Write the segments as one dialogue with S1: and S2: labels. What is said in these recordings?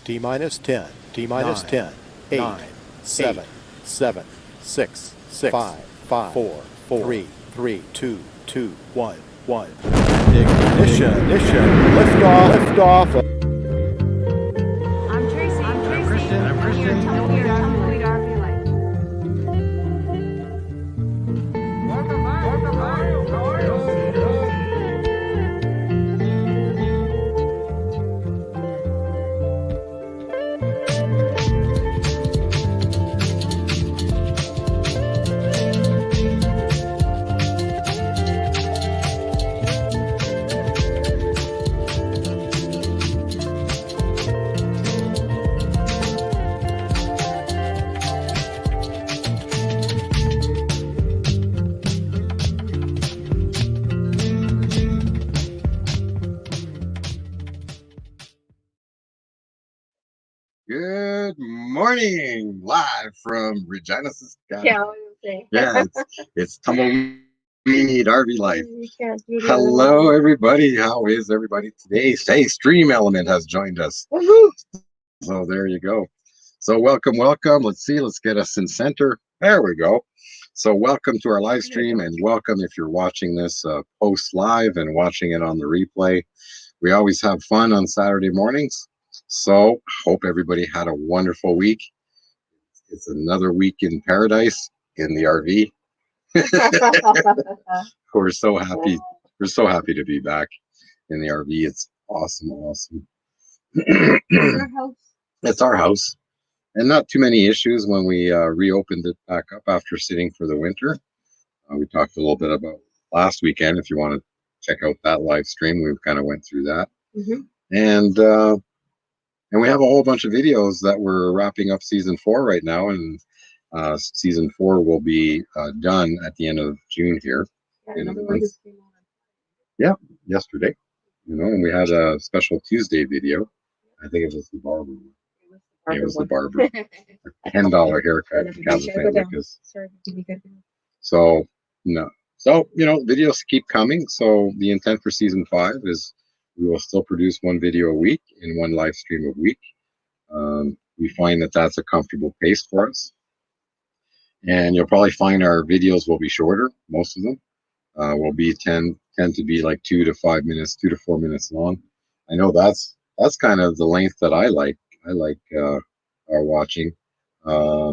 S1: T minus 10, T minus 10, 8, 7, 7, 6, 5, 4, 3, 2, 1. Ignition, lift off.
S2: I'm Tracey. I'm Christian. We're Tumbleweed RvLife.
S3: Welcome back. How are you? Good morning, live from Regina, Saskatchewan. Yeah, it's Tumbleweed RvLife. Hello, everybody. How is everybody today? Hey, Stream Element has joined us. So there you go. So welcome. Let's see. Let's get us in center. There we go. So welcome to our live stream, and welcome if you're watching this post live and watching it on the replay. We always have fun on Saturday mornings. So hope everybody had a wonderful week. It's another week in paradise in the RV. We're so happy. We're so happy to be back in the RV. It's awesome. It's our house, and not too many issues when we reopened it back up after sitting for the winter. We talked a little bit about last weekend. If you want to check out that live stream, we kind of went through that. And we have a whole bunch of videos that we're wrapping up season 4 right now, and season 4 will be done at the end of June here. Yeah, yesterday. And we had a special Tuesday video. I think it was the barber. It was the barber. $10 haircut. So no. So videos keep coming. So the intent for season 5 is we will still produce one video a week and one live stream a week. We find that that's a comfortable pace for us. And you'll probably find our videos will be shorter. Most of them will be tend to be like 2 to 4 minutes long. I know that's kind of the length that I like. I like our watching. I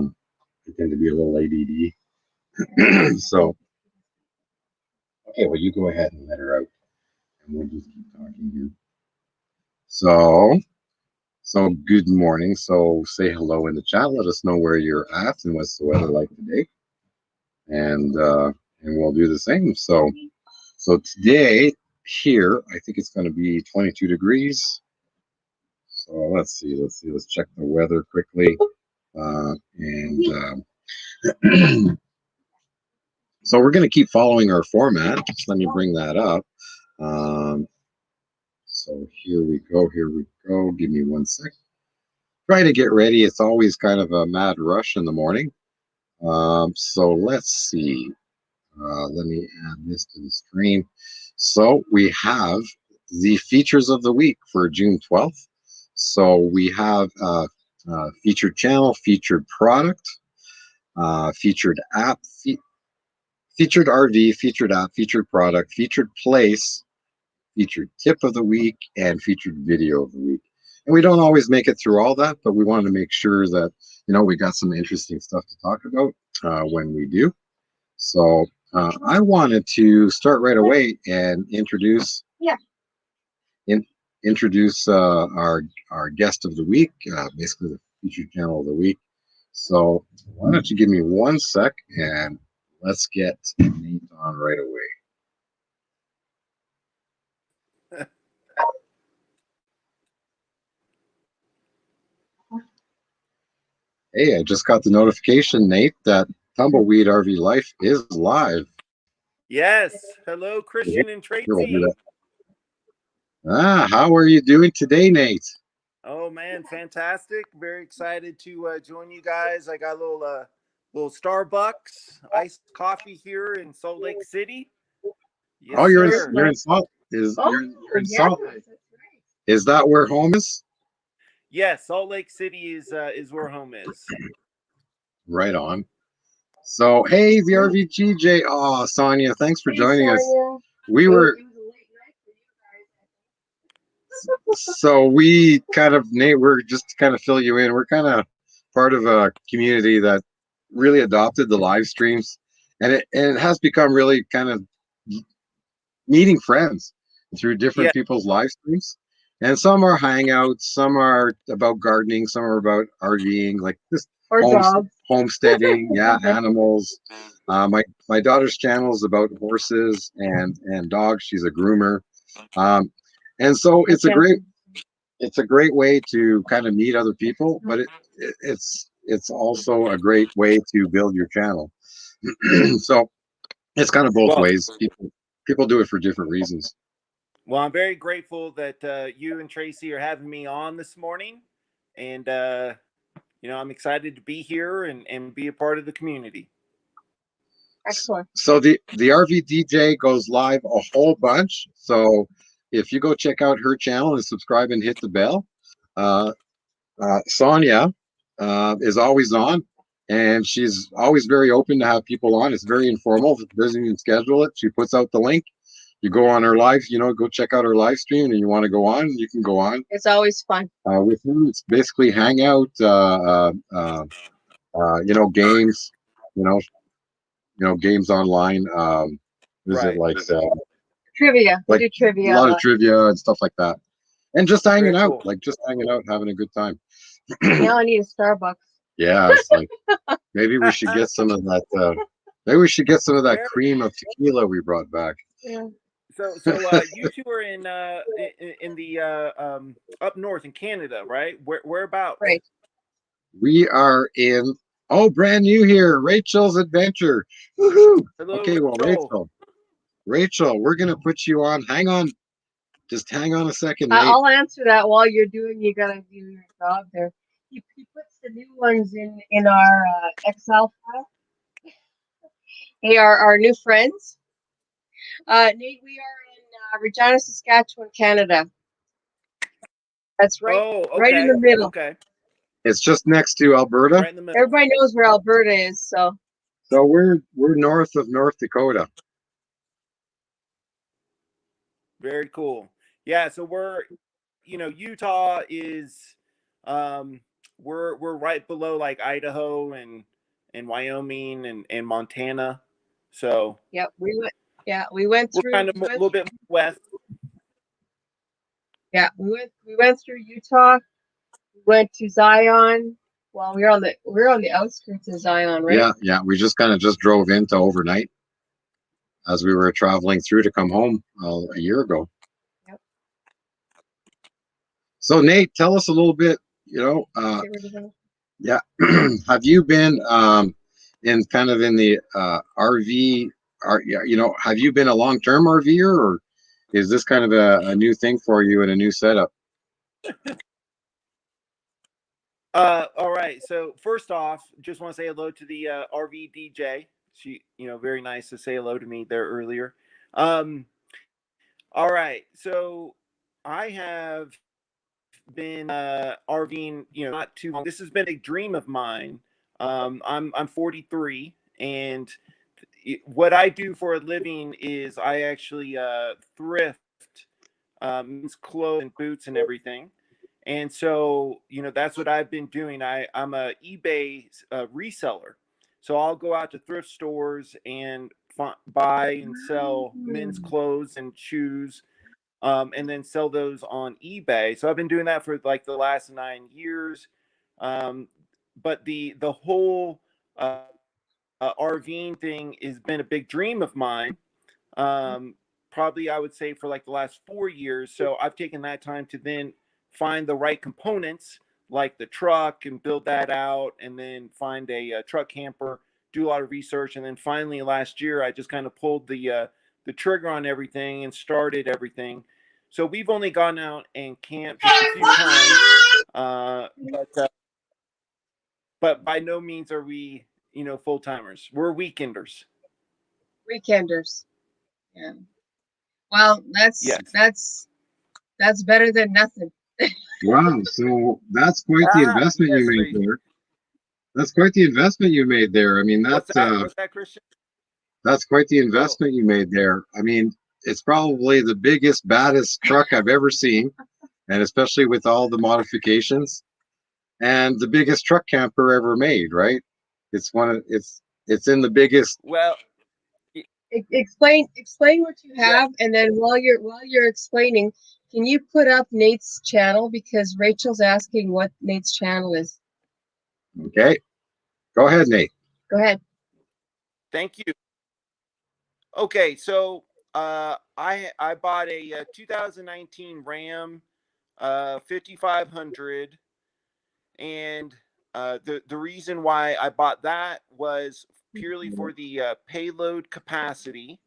S3: tend to be a little ADD. So, okay, well, you go ahead and let her out. And we'll just keep talking here. So good morning. So say hello in the chat. Let us know where you're at and what's the weather like today. And we'll do the same. So today here, I think it's going to be 22 degrees. So let's see. Let's check the weather quickly. So we're going to keep following our format. Just let me bring that up. So here we go. Give me 1 sec. Try to get ready. It's always kind of a mad rush in the morning. So let's see. Let me add this to the stream. So we have the features of the week for June 12th. So we have featured channel, featured product, featured app, featured RV, featured app, featured product, featured place, featured tip of the week, and featured video of the week. And we don't always make it through all that, but we wanted to make sure that we got some interesting stuff to talk about when we do. So I wanted to start right away and introduce our guest of the week, basically the featured channel of the week. So why don't you give me 1 sec and let's get Nate on right away. Hey, I just got the notification, Nate, that Tumbleweed RvLife is live.
S4: Yes. Hello, Christian and Tracey.
S3: How are you doing today, Nate?
S4: Oh man, fantastic! Very excited to join you guys. I got a little Starbucks iced coffee here in Salt Lake City.
S3: Yes, you're in Salt. You're in Salt. Is that where home is?
S4: Yes, Salt Lake City is where home is.
S3: Right on. So, hey, the RVGJ. Oh, Sonia, thanks for joining us. We were, so we kind of, Nate, we're just to kind of fill you in. We're kind of part of a community that really adopted the live streams, and it has become really kind of meeting friends through
S4: Yeah.
S3: different people's live streams. And some are hangouts, some are about gardening, some are about RVing, like this homesteading, yeah, animals. My daughter's channel is about horses and dogs. She's a groomer, and so it's a great way to kind of meet other people, but it's also a great way to build your channel. So it's kind of both
S4: Well,
S3: ways. People do it for different reasons.
S4: well, I'm very grateful that you and Tracey are having me on this morning, and I'm excited to be here and be a part of the community.
S5: Excellent.
S3: So the RV DJ goes live a whole bunch. So if you go check out her channel and subscribe and hit the bell, Sonia is always on, and she's always very open to have people on. It's very informal. Doesn't even schedule it. She puts out the link. You go on her live, go check out her live stream, and you want to go on, you can go on.
S5: It's always fun.
S3: With her, it's basically hangout, games, games online. Is it like
S5: Trivia?
S3: like
S5: We do trivia.
S3: a lot of trivia and stuff like that, and just hanging
S4: Very
S3: out,
S4: cool.
S3: having a good time.
S5: Now I need a Starbucks.
S3: Yeah, it's like maybe we should get some of that. Maybe we should get some of that cream of tequila we brought back.
S5: Yeah.
S4: So you two are in the up north in Canada, right? Whereabouts?
S5: Right.
S3: We are in brand new here, Rachel's Adventure. Woohoo!
S4: Hello,
S3: Okay, well, Rachel, we're gonna put you on. Hang on, just hang on a second, Nate.
S5: I'll answer that while you're doing. You gotta do your job there. He puts the new ones in our Excel file. Hey, our new friends. Nate, we are in Regina, Saskatchewan, Canada. That's right.
S4: Oh, okay.
S5: Right in the middle.
S4: Okay.
S3: It's just next to Alberta.
S4: Right in the middle.
S5: Everybody knows where Alberta is, so.
S3: So we're north of North Dakota.
S4: Very cool. Yeah, so we're Utah is we're right below like Idaho and Wyoming and Montana. So
S5: Yeah, we went through.
S4: We're kind of a little bit west.
S5: Yeah, we went through Utah. We went to Zion. Well, we're on the outskirts of Zion, right?
S3: Yeah. We just drove into overnight as we were traveling through to come home a year ago.
S5: Yep.
S3: So Nate, tell us a little bit. Yeah, have you been in the RV? Have you been a long-term RVer, or is this kind of a new thing for you in a new setup?
S4: All right. So first off, just want to say hello to the RV DJ. She, very nice to say hello to me there earlier. All right. So I have been RVing, not too long. This has been a dream of mine. I'm 43, and what I do for a living is I actually thrift clothes and boots and everything. And so, that's what I've been doing. I'm a eBay reseller. So I'll go out to thrift stores and buy and sell men's clothes and shoes, and then sell those on eBay. So I've been doing that for like the last 9 years. But the whole RVing thing has been a big dream of mine. Probably I would say for like the last 4 years. So I've taken that time to then find the right components like the truck and build that out, and then find a truck camper, do a lot of research, and then finally last year I just kind of pulled the trigger on everything and started everything. So we've only gone out and camped just a few times, but by no means are we full timers. We're weekenders.
S5: Weekenders. Yeah. Well, that's better than nothing.
S3: Wow. So that's quite the
S4: Ah,
S3: investment you
S4: yes,
S3: made
S4: Tracy.
S3: there. That's quite the investment you made there. I mean,
S4: What's that? What's that, Christian?
S3: that's quite the
S4: Oh,
S3: investment you made there. I mean, it's probably the biggest, baddest truck I've ever seen, and especially with all the modifications, and the biggest truck camper ever made, right? It's in the biggest.
S4: well, y-
S5: Explain what you
S4: yeah.
S5: have, and then while you're explaining, can you put up Nate's channel, because Rachel's asking what Nate's channel is.
S3: Okay, go ahead, Nate.
S5: Go ahead.
S4: Thank you. Okay, so I bought a 2019 Ram 5500, and the reason why I bought that was purely for the payload capacity.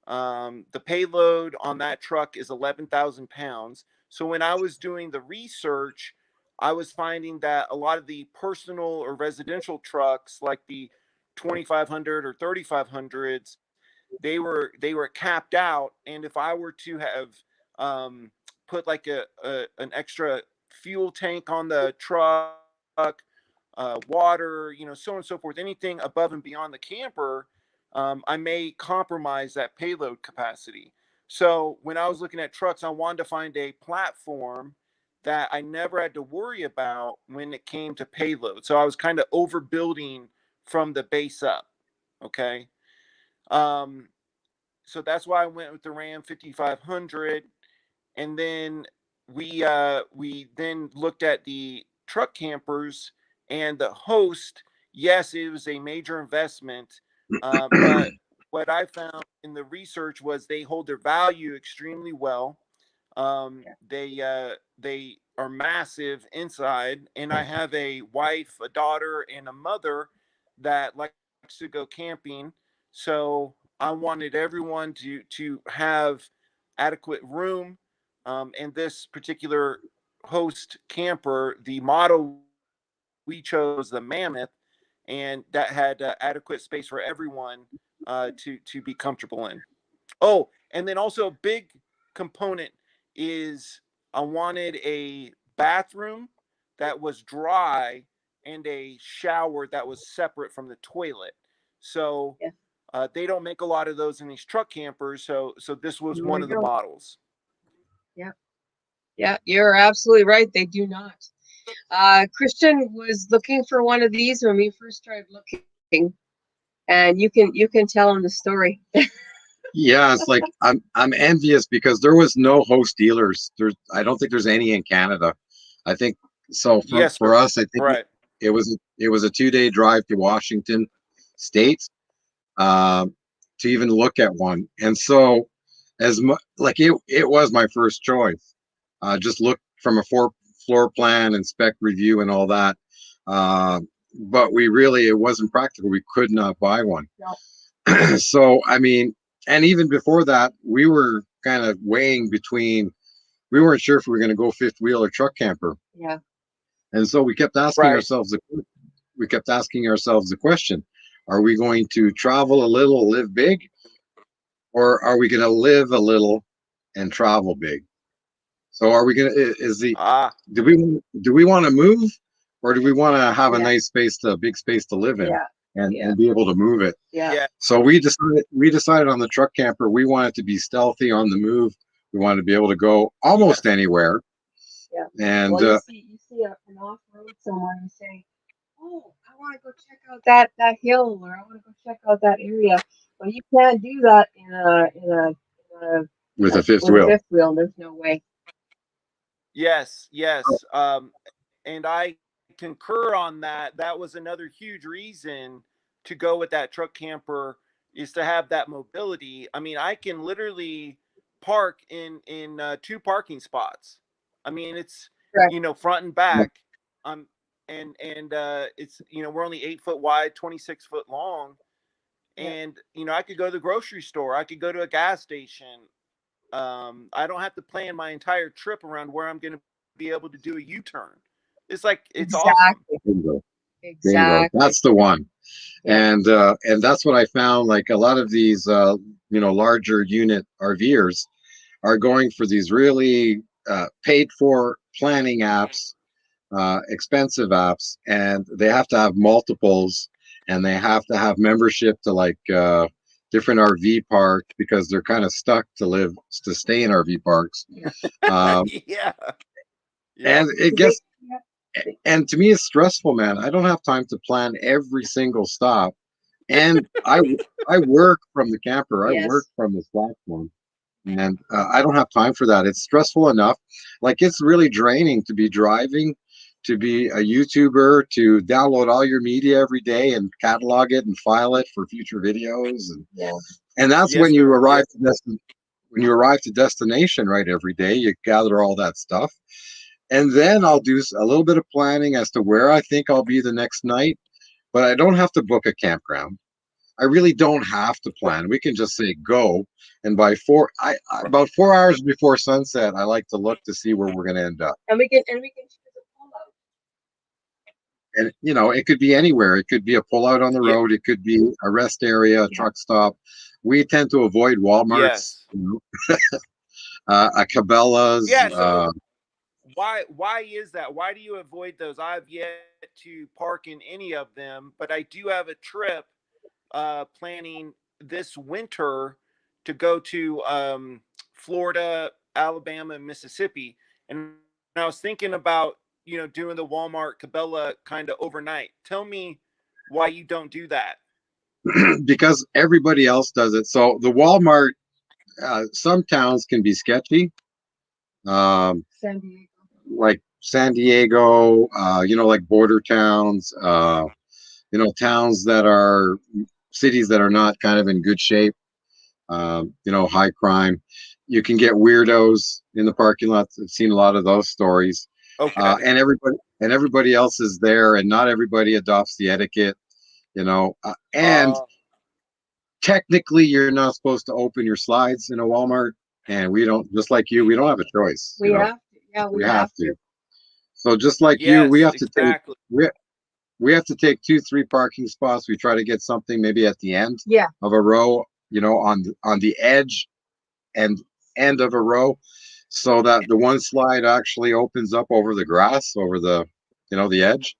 S4: The payload on that truck is 11,000 pounds. So when I was doing the research, I was finding that a lot of the personal or residential trucks, like the 2500 or 3500s, they were capped out. And if I were to have put like a an extra fuel tank on the truck, water, so on and so forth, anything above and beyond the camper, I may compromise that payload capacity. So when I was looking at trucks, I wanted to find a platform that I never had to worry about when it came to payload. So I was kind of overbuilding from the base up. Okay. Um, so that's why I went with the Ram 5500. And then we then looked at the truck campers and the host. Yes, it was a major investment, but what I found in the research was they hold their value extremely well. They are massive inside, and I have a wife, a daughter, and a mother that likes to go camping. So I wanted everyone to have adequate room. And this particular host camper, the model we chose was the Mammoth, and that had adequate space for everyone to be comfortable in. Oh, and then also a big component is I wanted a bathroom that was dry and a shower that was separate from the toilet. So
S5: Yeah.
S4: they don't make a lot of those in these truck campers. So this was
S5: There
S4: one
S5: we
S4: of the
S5: go.
S4: models.
S5: Yeah. Yeah, you're absolutely right. They do not. Christian was looking for one of these when we first started looking, and you can tell him the story.
S3: Yeah, it's like I'm envious because there was no host dealers. I don't think there's any in Canada. I think so
S4: Yes,
S3: for
S4: sir.
S3: us, I think
S4: Right.
S3: it was a 2 day drive to Washington State um, to even look at one. And so as much like it was my first choice. Just look from a floor plan and spec review and all that. Uh, but it wasn't practical. We could not buy one.
S5: No.
S3: So I mean, and even before that, we were kind of weighing between. We weren't sure if we were going to go fifth wheel or truck camper,
S5: Yeah.
S3: and so
S4: Right.
S3: we kept asking ourselves the question: Are we going to travel a little, live big, or are we going to live a little and travel big? So, are we going to? Is the
S4: Ah,
S3: do we want to move, or do we want to have a
S5: Yeah.
S3: nice big space to live in,
S5: Yeah.
S3: and
S5: Yeah.
S3: be able to move it?
S5: Yeah.
S4: yeah.
S3: So we decided on the truck camper. We wanted to be stealthy on the move. We wanted to be able to go almost
S4: Yes.
S3: anywhere.
S5: Yeah.
S3: And
S5: Well, you see an off road somewhere, you say, "Oh, I want to go check out that hill, or I want to go check out that area." Well, you can't do that
S3: with a fifth
S5: with a
S3: wheel.
S5: fifth wheel. There's no way.
S4: Yes. Yes. And I concur on that. That was another huge reason to go with that truck camper, is to have that mobility. I mean, I can literally park in two parking spots. I mean, it's
S5: Correct.
S4: front and back. Um, and it's we're only 8 foot wide, 26 foot long,
S5: Yeah.
S4: and I could go to the grocery store. I could go to a gas station. I don't have to plan my entire trip around where I'm going to be able to do a U-turn. It's awesome.
S5: Exactly.
S3: Bingo, bingo.
S5: Exactly.
S3: That's the one.
S5: Yeah.
S3: And that's what I found. Like a lot of these, larger unit RVers are going for these really paid for planning apps, expensive apps, and they have to have multiples, and they have to have membership to like different RV parks because they're kind of stuck to stay in RV parks. Um,
S4: Yeah. Yep.
S3: and it gets and to me it's stressful, man. I don't have time to plan every single stop, and I work from the camper. I work
S5: Yes.
S3: from this platform. And I don't have time for that. It's stressful enough. Like it's really draining to be driving, to be a YouTuber, to download all your media every day and catalog it and file it for future videos.
S5: Yeah.
S3: And that's
S4: Yes,
S3: when you
S4: sir.
S3: arrive
S4: Yes.
S3: when you arrive to destination, right? Every day you gather all that stuff, and then I'll do a little bit of planning as to where I think I'll be the next night. But I don't have to book a campground. I really don't have to plan. We can just say go, and by about 4 hours before sunset, I like to look to see where we're going to end up.
S5: And we can choose a pullout.
S3: And you know, it could be anywhere. It could be a pullout on the
S4: Yeah.
S3: road. It could be a rest area, a truck stop. We tend to avoid Walmarts,
S4: Yes.
S3: you know, a Cabela's.
S4: Yeah. So why is that? Why do you avoid those? I've yet to park in any of them, but I do have a trip planning this winter to go to Florida, Alabama, and Mississippi. And I was thinking about, doing the Walmart Cabela kind of overnight. Tell me why you don't do that.
S3: Because everybody else does it. So the Walmart, some towns can be sketchy.
S5: San Diego.
S3: Like San Diego, you know, like border towns, you know, towns that are cities that are not kind of in good shape, you know, high crime. You can get weirdos in the parking lots. I've seen a lot of those stories.
S4: Okay.
S3: And everybody else is there, and not everybody adopts the etiquette, you know. And
S4: Uh,
S3: technically, you're not supposed to open your slides in a Walmart, and we don't. Just like you, we don't have a choice.
S5: We
S3: You know,
S5: have to. Yeah,
S3: we
S5: we
S3: have
S5: have
S3: to.
S5: to.
S3: So just like you,
S4: yes, exactly.
S3: we have to take 2, 3 parking spots. We try to get something maybe at the end
S5: Yeah.
S3: of a row, you know, on the edge and end of a row, so that the one slide actually opens up over the grass, over the, you know, the edge.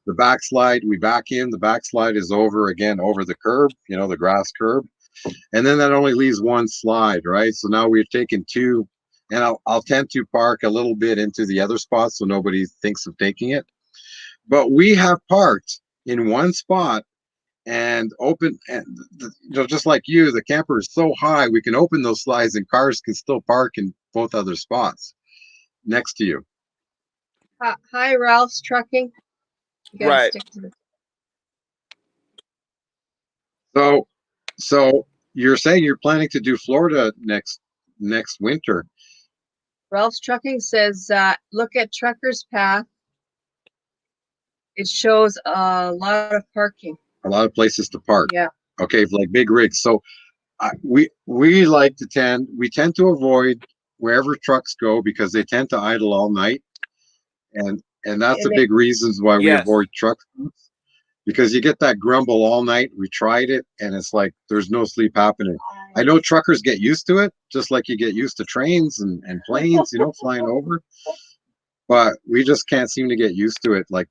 S3: The backslide, we back in. The backslide is over again over the curb, you know, the grass curb, and then that only leaves one slide, right? So now we've taken two, and I'll tend to park a little bit into the other spot so nobody thinks of taking it. But we have parked in one spot and open, and you know, just like you, the camper is so high we can open those slides and cars can still park in both other spots next to you.
S5: Hi, Ralph's Trucking. You gotta
S4: Right.
S5: stick to the
S3: So you're saying you're planning to do Florida next winter.
S5: Ralph's Trucking says, look at Trucker's Path. It shows a lot of parking.
S3: A lot of places to park.
S5: Yeah.
S3: Okay, like big rigs. So we tend to avoid wherever trucks go because they tend to idle all night, and that's a big reasons why we
S4: Yes.
S3: avoid trucks, because you get that grumble all night. We tried it, and it's like there's no sleep happening. I know truckers get used to it, just like you get used to trains and planes, you know, flying over. But we just can't seem to get used to it. Like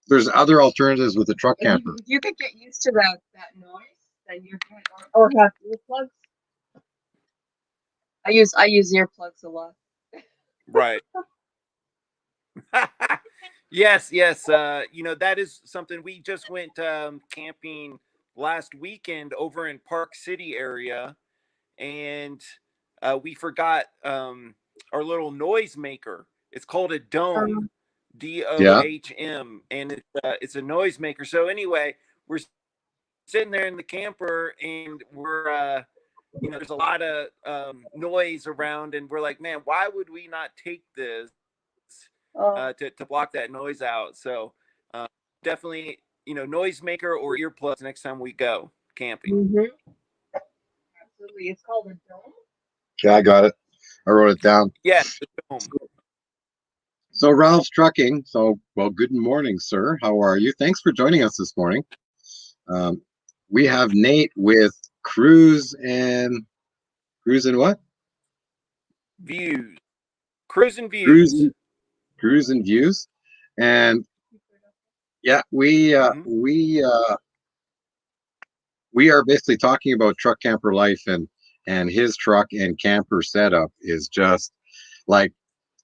S3: there's other alternatives with the truck camper.
S5: If you could get used to that noise, then you're good. Or have earplugs. I use earplugs a lot.
S4: Right. Yes, yes. That is something we just went camping last weekend over in Park City area, and we forgot our little noise maker. It's called a dome,
S3: Yeah.
S4: DOHM, and it's a noise maker. So anyway, we're sitting there in the camper, and we're there's a lot of noise around, and we're like, man, why would we not take this to block that noise out? So uh, definitely, noisemaker or earplugs next time we go camping.
S5: Mm-hmm. Absolutely. It's called a dome.
S3: Yeah, I got it. I wrote it down.
S4: Yeah, the dome.
S3: So Ralph's Trucking. So, well, good morning, sir. How are you? Thanks for joining us this morning. We have Nate with Kruse and what?
S4: Views. Cruise and
S3: Kruse
S4: views.
S3: Kruse and Views, and yeah,
S4: Mhm.
S3: we are basically talking about truck camper life, and his truck and camper setup is just like,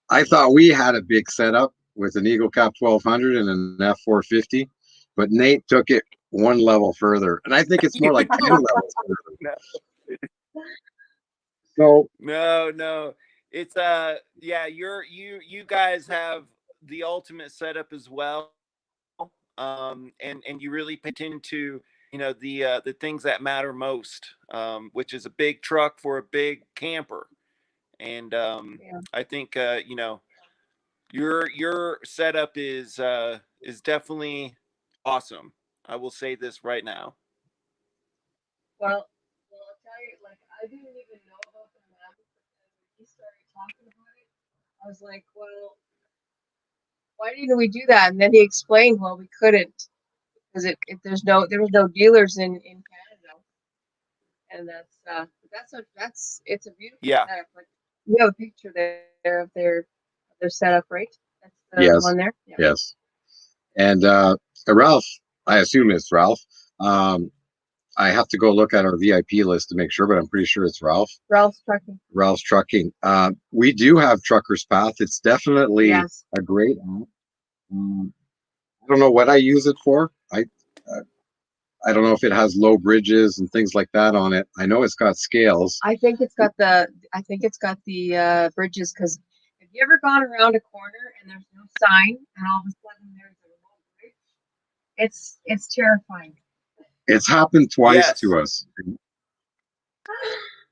S3: I thought we had a big setup with an Eagle Cap 1200 and an F450, but Nate took it one level further, and I think it's more like 10 levels further.
S4: No,
S3: So
S4: no. It's yeah, you guys have the ultimate setup as well. And you really pay attention to, the things that matter most, which is a big truck for a big camper. And
S5: Yeah.
S4: I think your setup is definitely awesome. I will say this right now.
S5: Well, I'll tell you, like, I didn't even know about the map, but then when he started talking about it, I was like, well, why didn't we do that? And then he explained, well, we couldn't because there was no dealers in Canada, and that's it's a beautiful
S4: Yeah.
S5: setup. Like, you have a picture there of their setup, right? That's the
S3: yes,
S5: one there. Yeah.
S3: yes, and Ralph, I assume it's Ralph. Um, I have to go look at our VIP list to make sure, but I'm pretty sure it's Ralph.
S5: Ralph's Trucking.
S3: Ralph's Trucking. We do have Trucker's Path. It's definitely
S5: Yes.
S3: a great app. Um, I don't know what I use it for. Uh, I don't know if it has low bridges and things like that on it. I know it's got scales.
S5: I think it's got the bridges, because have you ever gone around a corner and there's no sign and all of a sudden there's a low bridge? It's terrifying.
S3: It's happened twice
S4: Yes.
S3: to us.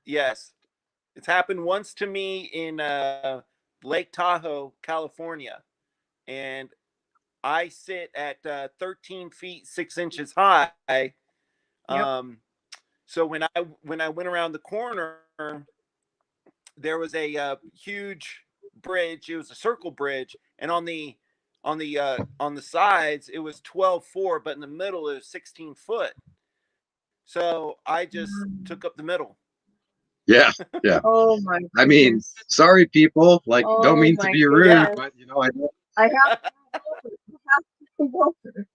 S4: Yes. It's happened once to me in Lake Tahoe, California, and I sit at 13 feet 6 inches high.
S5: Yep.
S4: Um, so when I went around the corner, there was a huge bridge. It was a circle bridge, and on the sides it was 12.4, but in the middle it was 16 foot. So I just
S5: Mm.
S4: took up the middle.
S3: Yeah, yeah.
S5: Oh my
S3: I mean,
S5: goodness.
S3: sorry, people. Like, don't
S5: Oh
S3: mean to
S5: my
S3: be rude,
S4: Yeah.
S5: goodness.
S3: but I know
S5: I have to come over. You have to come over.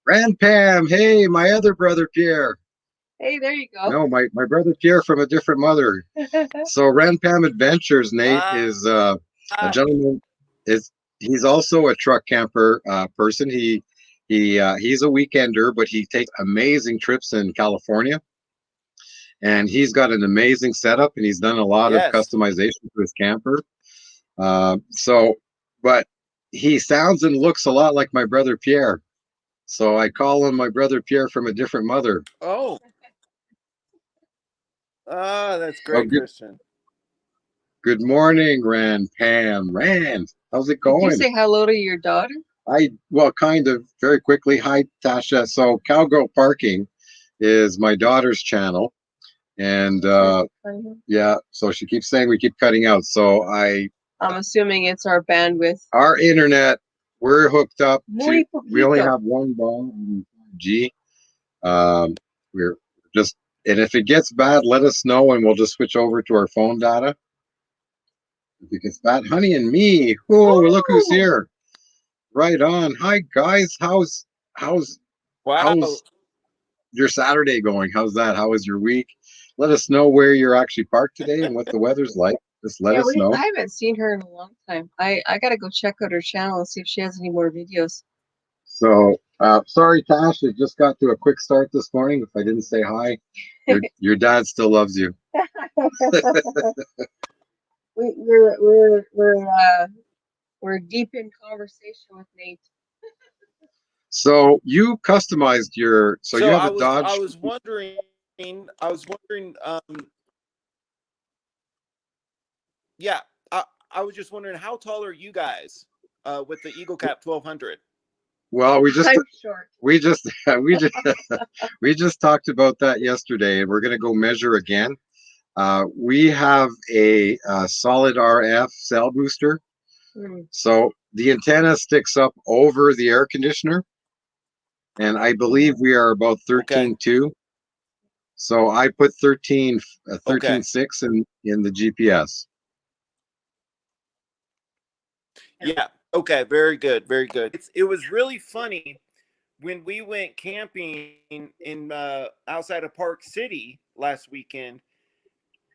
S3: Grand Pam. Hey, my other brother Pierre.
S5: Hey, there you go.
S3: No, my brother Pierre from a different mother. So Pam Adventures, Nate,
S4: Ah,
S3: is a gentleman. Is He's also a truck camper person. He's a weekender, but he takes amazing trips in California, and he's got an amazing setup, and he's done a lot of
S4: yes.
S3: customization to his camper. So, but he sounds and looks a lot like my brother Pierre. So I call him my brother Pierre from a different mother.
S4: Oh, that's
S3: Oh,
S4: great, Christian.
S3: good morning, Rand Pam. Rand, how's it
S5: Did you
S3: going?
S5: say hello to your daughter?
S3: Well, kind of, very quickly. Hi, Tasha. So, Cowgirl Parking is my daughter's channel. And yeah, so she keeps saying we keep cutting out. So,
S5: I'm assuming it's our bandwidth.
S3: our internet, we're hooked up to,
S5: Muy
S3: we only
S5: poquito.
S3: have one ball on 5G. We're just, and if it gets bad, let us know and we'll just switch over to our phone data. If it gets bad, honey and me. Oh, look who's
S5: Oh,
S3: here. Right on. Hi guys. How's
S4: Wow.
S3: how's your Saturday going? How's that? How was your week? Let us know where you're actually parked today and what the weather's like. Just let
S5: yeah,
S3: us know.
S5: I haven't seen her in a long time. I gotta go check out her channel and see if she has any more videos.
S3: So sorry, Tash, it just got to a quick start this morning. If I didn't say hi, your dad still loves you.
S5: We're deep in conversation with Nate.
S3: So you customized your, so you
S4: So
S3: have
S4: I
S3: a
S4: was I
S3: Dodge.
S4: was wondering I was wondering yeah, I was just wondering, how tall are you guys with the Eagle Cap 1200?
S3: Well,
S5: I'm short.
S3: we just we just we just talked about that yesterday, and we're gonna go measure again. We have a solid RF cell booster,
S5: Mm.
S3: so the antenna sticks up over the air conditioner, and I believe we are about
S4: Okay.
S3: 13.2. So I put 13
S4: Okay.
S3: 13.6 in the GPS.
S4: Yeah. Okay. Very good. Very good. It was really funny when we went camping in outside of Park City last weekend.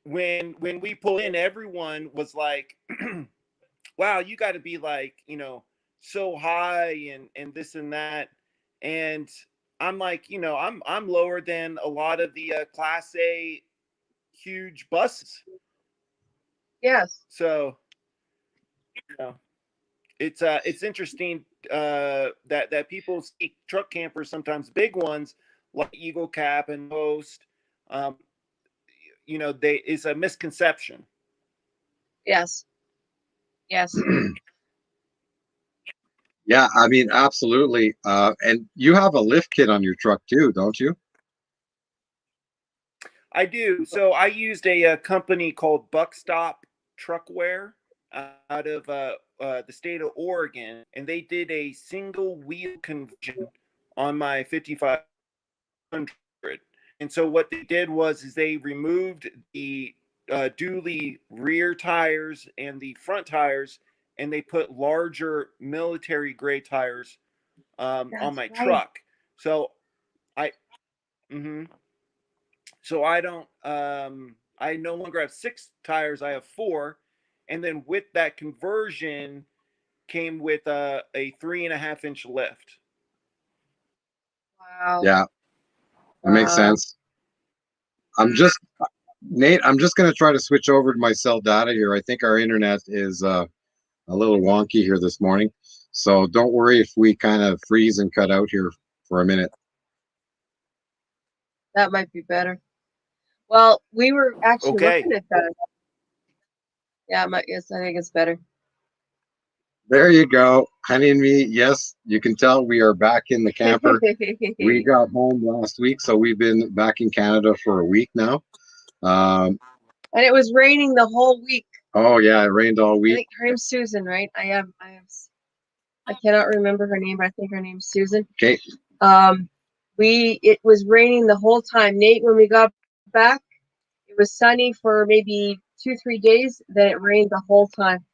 S4: When we pulled in, everyone was like, "Wow, you got to be like, so high and this and that." And I'm like, I'm lower than a lot of the Class A huge buses.
S5: Yes.
S4: So, you know, it's interesting that people see truck campers, sometimes big ones like Eagle Cap and Host. Um, they it's a misconception.
S5: Yes. Yes.
S3: Yeah, I mean, absolutely. And you have a lift kit on your truck too, don't you?
S4: I do. So I used a company called Buckstop Truckware out of the state of Oregon, and they did a single wheel conversion on my 5500. And so what they did was is they removed the dually rear tires and the front tires, and they put larger military grade tires on
S5: That's
S4: my
S5: right.
S4: truck. So I, hmm so I don't, I no longer have six tires. I have four, and then with that conversion came with a 3.5 inch lift.
S5: Wow.
S3: Yeah, that makes
S5: Wow.
S3: sense. I'm just Nate, I'm just going to try to switch over to my cell data here. I think our internet is a little wonky here this morning. So don't worry if we kind of freeze and cut out here for a minute.
S5: That might be better. Well, we were actually
S4: Okay.
S5: looking at that. Yeah, yes, I think it's better.
S3: There you go. Honey and me, yes, you can tell we are back in the camper. We got home last week, so we've been back in Canada for a week now. Um,
S5: And it was raining the whole week.
S3: oh yeah, it rained all
S5: I
S3: week.
S5: think her name's Susan, right? I cannot remember her name, but I think her name's Susan.
S3: Okay.
S5: It was raining the whole time. Nate, when we got back, it was sunny for maybe 2, 3 days. Then it rained the whole time.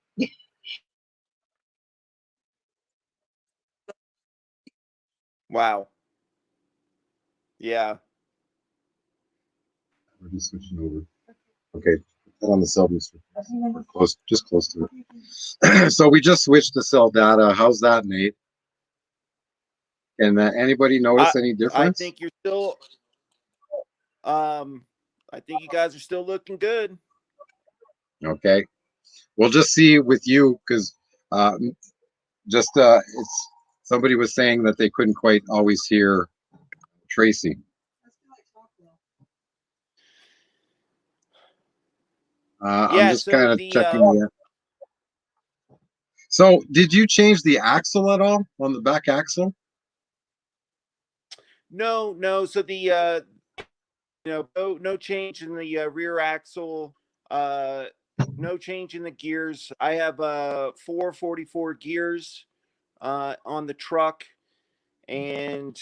S4: Wow. Yeah.
S3: We're just switching over. Okay, put that on the cell booster. We're close, just close to it. So we just switched to cell data. How's that, Nate? And anybody
S4: I
S3: notice any
S4: I
S3: difference?
S4: think you're still um I think you guys are still looking good.
S3: Okay, we'll just see with you because uh, it's somebody was saying that they couldn't quite always hear Tracey. I'm
S4: Yeah,
S3: just
S4: so
S3: kind of
S4: the
S3: checking the. So, did you change the axle at all on the back axle?
S4: no, so the no change in the rear axle, uh no change in the gears. I have 444 gears on the truck, and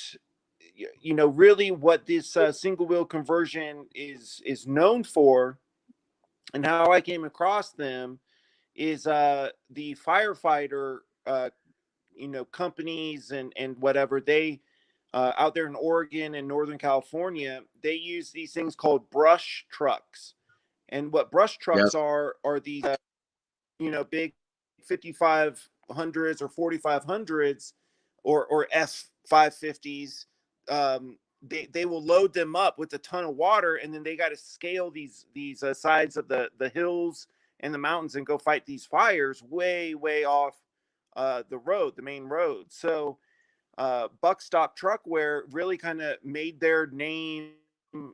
S4: really what this single wheel conversion is known for, and how I came across them is the firefighter companies and whatever, they out there in Oregon and Northern California, they use these things called brush trucks. And what brush trucks
S3: Yes.
S4: are these big 5500s or 4500s or F550s. They will load them up with a ton of water, and then they got to scale these sides of the hills and the mountains and go fight these fires way off the main road. So Buckstop Truckware really kind of made their name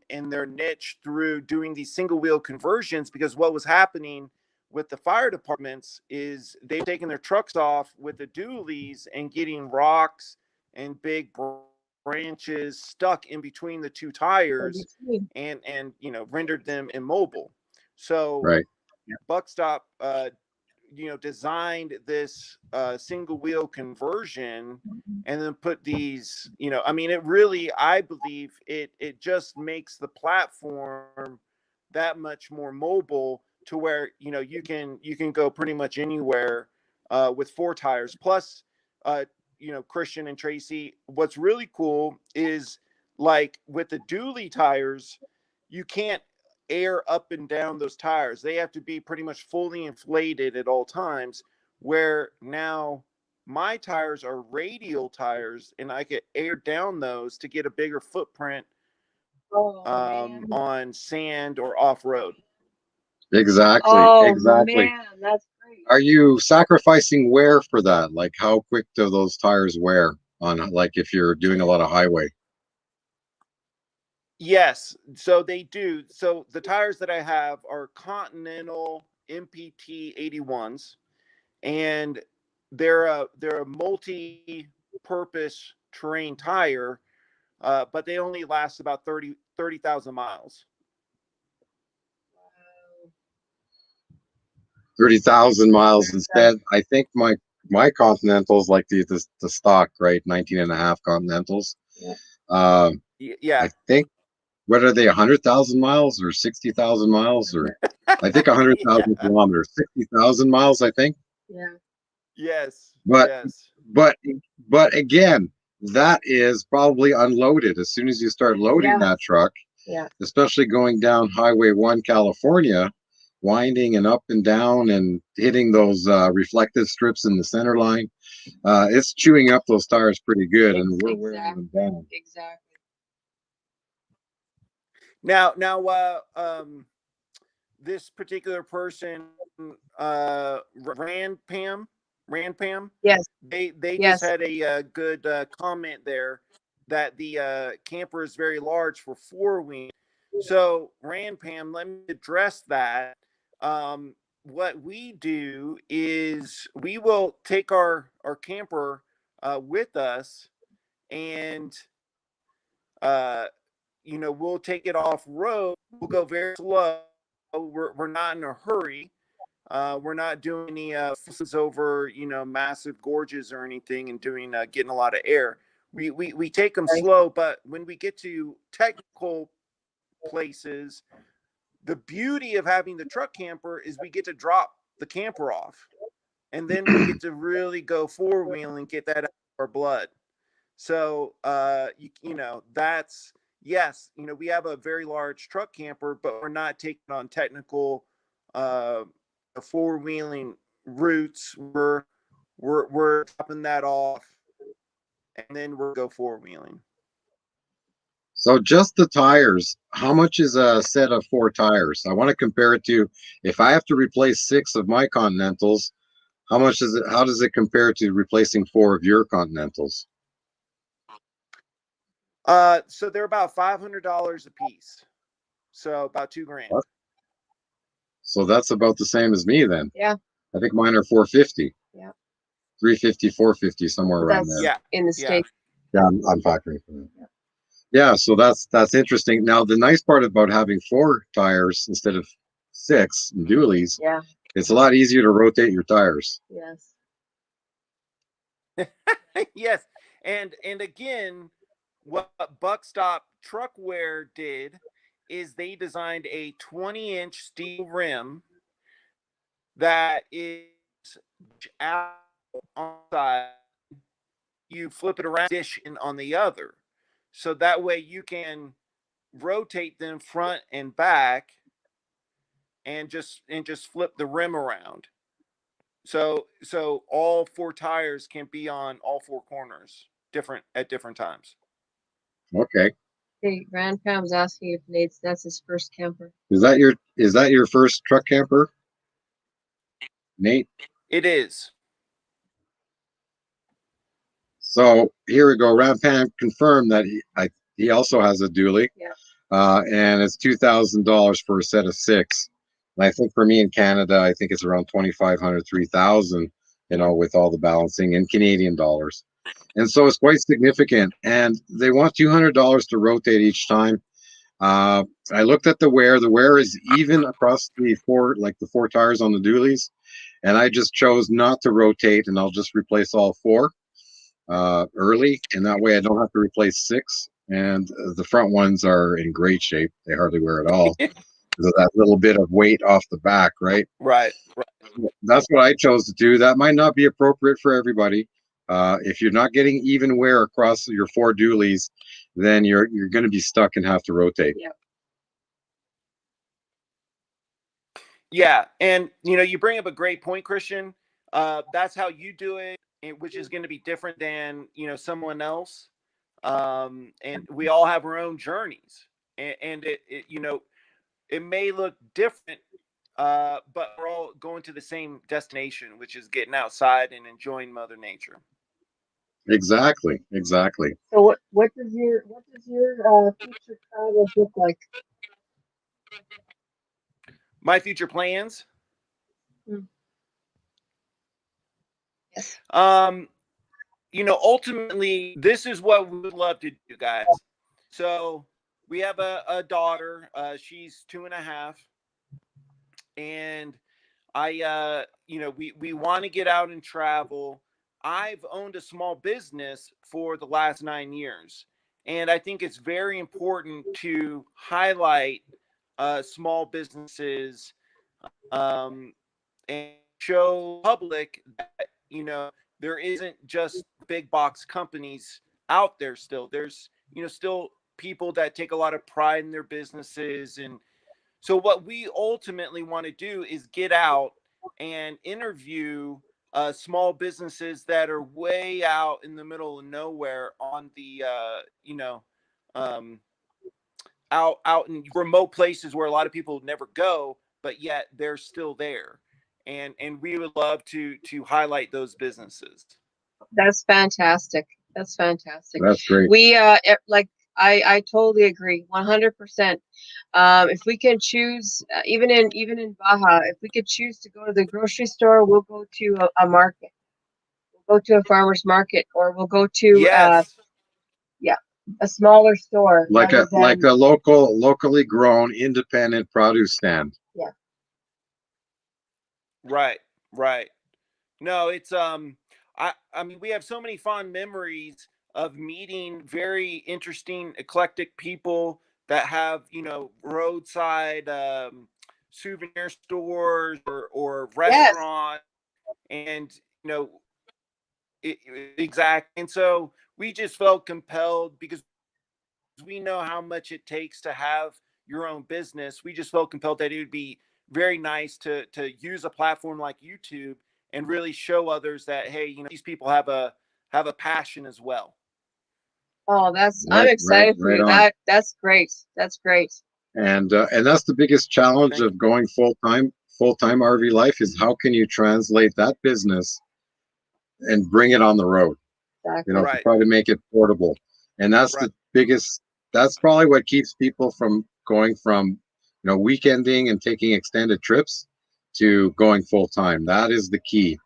S4: and their niche through doing these single wheel conversions, because what was happening with the fire departments is they've taken their trucks off with the dualies and getting rocks and big branches stuck in between the two tires, and rendered them immobile. So
S3: Right.
S4: Buckstop designed this single wheel conversion, and then put these, I mean, it really, I believe it just makes the platform that much more mobile, to where you can go pretty much anywhere with 4 tires. Plus, Christian and Tracey, what's really cool is like with the dually tires, you can't air up and down those tires. They have to be pretty much fully inflated at all times, where now my tires are radial tires and I could air down those to get a bigger footprint on sand or off-road.
S3: Exactly.
S5: Oh
S3: Exactly.
S5: man, that's great.
S3: Are you sacrificing wear for that? Like how quick do those tires wear on, like if you're doing a lot of highway?
S4: Yes, so they do. So the tires that I have are Continental MPT 81s, and they're a multi-purpose terrain tire, but they only last about 30,000 miles.
S3: 30,000 miles instead. I think my Continentals, like the stock, right? 19.5 Continentals. I
S4: Yeah.
S3: think, what are they, 100,000 miles or 60,000 miles, or I think 100,000
S4: Yeah.
S3: kilometers, 60,000 miles, I think.
S5: Yeah.
S4: Yes.
S3: But
S4: Yes.
S3: but again, that is probably unloaded as soon as you start loading that truck.
S5: Yeah.
S3: Especially going down Highway 1 California, winding and up and down and hitting those reflective strips in the center line. It's chewing up those tires pretty good, and we're wearing them down.
S5: Exactly.
S4: Now, this particular person, Rand Pam.
S5: Yes.
S4: They
S5: Yes.
S4: just had a good comment there that the camper is very large for 4-wheel. So Rand Pam, let me address that. What we do is we will take our camper with us, and we'll take it off road. We'll go very slow. We're not in a hurry. We're not doing any fusses over, massive gorges or anything, and doing getting a lot of air. We take them slow, but when we get to technical places, the beauty of having the truck camper is we get to drop the camper off, and then we get to really go 4-wheel and get that out of our blood. So, that's, yes, we have a very large truck camper, but we're not taking on technical 4-wheeling routes. We're dropping that off, and then we'll go 4-wheeling.
S3: So just the tires, how much is a set of 4 tires? I want to compare it to, if I have to replace 6 of my Continentals, how does it compare to replacing 4 of your Continentals?
S4: So they're about $500 a piece. So about $2,000.
S3: What? So that's about the same as me then.
S5: Yeah.
S3: I think mine are 450.
S5: Yeah.
S3: 350, 450, somewhere around there.
S4: Yeah.
S5: In the States.
S3: Yeah, I'm factoring for that. Yeah, so that's interesting. Now the nice part about having 4 tires instead of 6 dualies,
S5: Yeah.
S3: it's a lot easier to rotate your tires.
S5: Yes.
S4: Yes. And again, what Buckstop Truckware did is they designed a 20-inch steel rim that is out on the side. You flip it around, dish in on the other. So that way you can rotate them front and back, and just flip the rim around. So all 4 tires can be on all 4 corners at different times.
S3: Okay.
S5: Hey, Rand Pam's asking if that's his first camper.
S3: Is that your first truck camper, Nate?
S4: It is.
S3: So here we go. Rampam confirmed that he also has a dually.
S5: Yeah.
S3: And it's $2,000 for a set of 6. And I think for me in Canada, I think it's around 2,500, 3,000, with all the balancing in Canadian dollars. And so it's quite significant. And they want $200 to rotate each time. I looked at the wear. The wear is even across the 4 tires on the dualies. And I just chose not to rotate, and I'll just replace all 4 early. And that way I don't have to replace 6. And the front ones are in great shape. They hardly wear at all because of that little bit of weight off the back, right?
S4: Right.
S3: That's what I chose to do. That might not be appropriate for everybody. If you're not getting even wear across your 4 dualies, then you're going to be stuck and have to rotate.
S5: Yeah.
S4: Yeah, and you bring up a great point, Christian. That's how you do it, which is going to be different than someone else. And we all have our own journeys, and it may look different, but we're all going to the same destination, which is getting outside and enjoying Mother Nature.
S3: Exactly.
S5: So what does your future travels look like?
S4: My future plans.
S5: Yes.
S4: Ultimately, this is what we would love to do, guys. So we have a daughter. She's 2.5, and we want to get out and travel. I've owned a small business for the last 9 years, and I think it's very important to highlight small businesses, and show public that there isn't just big box companies out there. Still, there's still people that take a lot of pride in their businesses. And so what we ultimately want to do is get out and interview small businesses that are way out in the middle of nowhere, on the um, out in remote places where a lot of people never go, but yet they're still there. And we would love to highlight those businesses.
S5: That's fantastic. That's fantastic.
S3: That's great.
S5: We like I totally agree, 100%. If we can choose, even in Baja, if we could choose to go to the grocery store, we'll go to a market. We'll go to a farmer's market, or we'll go to
S4: Yes.
S5: a smaller store,
S3: Like
S5: rather than,
S3: a locally grown independent produce stand.
S5: yeah.
S4: Right. No, it's I mean, we have so many fond memories of meeting very interesting, eclectic people that have roadside souvenir stores or
S5: Yes.
S4: restaurant. And you know exactly. And so we just felt compelled, because we know how much it takes to have your own business. We just felt compelled that it would be very nice to use a platform like YouTube and really show others that, hey, these people have a passion as well.
S5: Oh, I'm excited for
S3: Right
S5: you.
S3: on.
S5: That's great. That's great.
S3: And that's the biggest challenge of going full-time RV life, is how can you translate that business and bring it on the road,
S5: Exactly.
S3: to
S4: Right.
S3: try to make it portable. And that's
S4: Right.
S3: the biggest, that's probably what keeps people from going from, weekending and taking extended trips to going full-time. That is the key.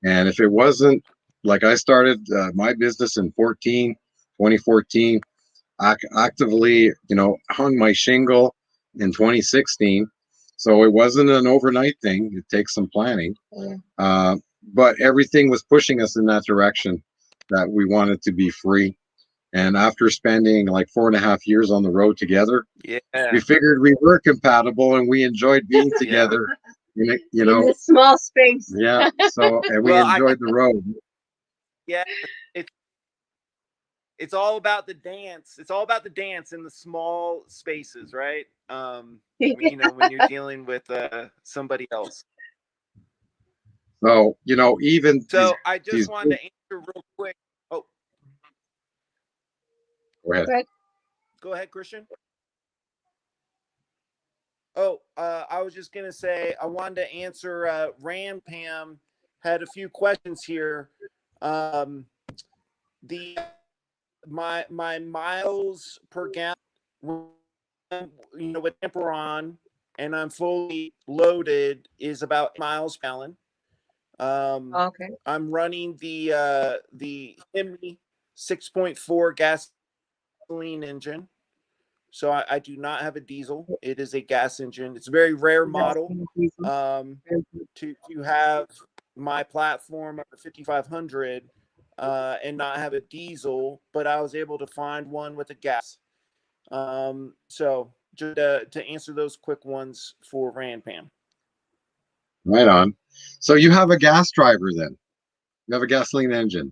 S3: And if it wasn't, like, I started my business in 2014, actively, hung my shingle in 2016. So it wasn't an overnight thing. It takes some planning.
S5: Yeah.
S3: But everything was pushing us in that direction, that we wanted to be free. And after spending like 4.5 years on the road together,
S4: Yeah.
S3: we figured we were compatible and we enjoyed being together. In
S5: this small space.
S3: Yeah. So, and we
S4: Well,
S3: enjoyed the road.
S4: yeah, it's all about the dance. It's all about the dance in the small spaces, right? When you're dealing with somebody else.
S3: So, even
S4: So I just
S3: these
S4: wanted to answer real quick. Oh,
S3: go ahead.
S4: go ahead, Christian. Oh, I was just gonna say, I wanted to answer. Ram Pam had a few questions here. Um, the my miles per gallon, with damper on and I'm fully loaded, is about miles per gallon.
S5: Okay.
S4: I'm running the Hemi 6.4 gasoline engine. So I do not have a diesel. It is a gas engine. It's a very rare model to have my platform of the 5500 and not have a diesel, but I was able to find one with a gas. So just to answer those quick ones for Rand Pam.
S3: Right on. So you have a gas driver then? You have a gasoline engine?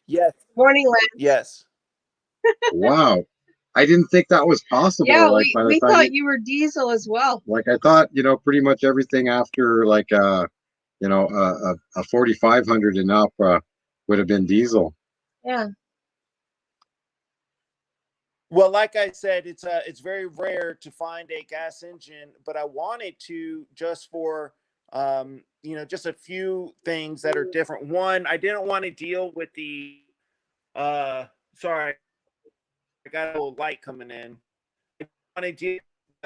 S4: Yes.
S5: Morning, Lance.
S4: Yes.
S3: Wow. I didn't think that was possible.
S5: Yeah,
S3: Like by the
S5: we
S3: time
S5: thought you were diesel as well.
S3: like I thought, pretty much everything after like a 4500 and up would have been diesel.
S5: Yeah.
S4: Well, like I said, it's very rare to find a gas engine, but I wanted to just for just a few things that are different. One, I didn't want to deal with the sorry, I got a little light coming in. I want to deal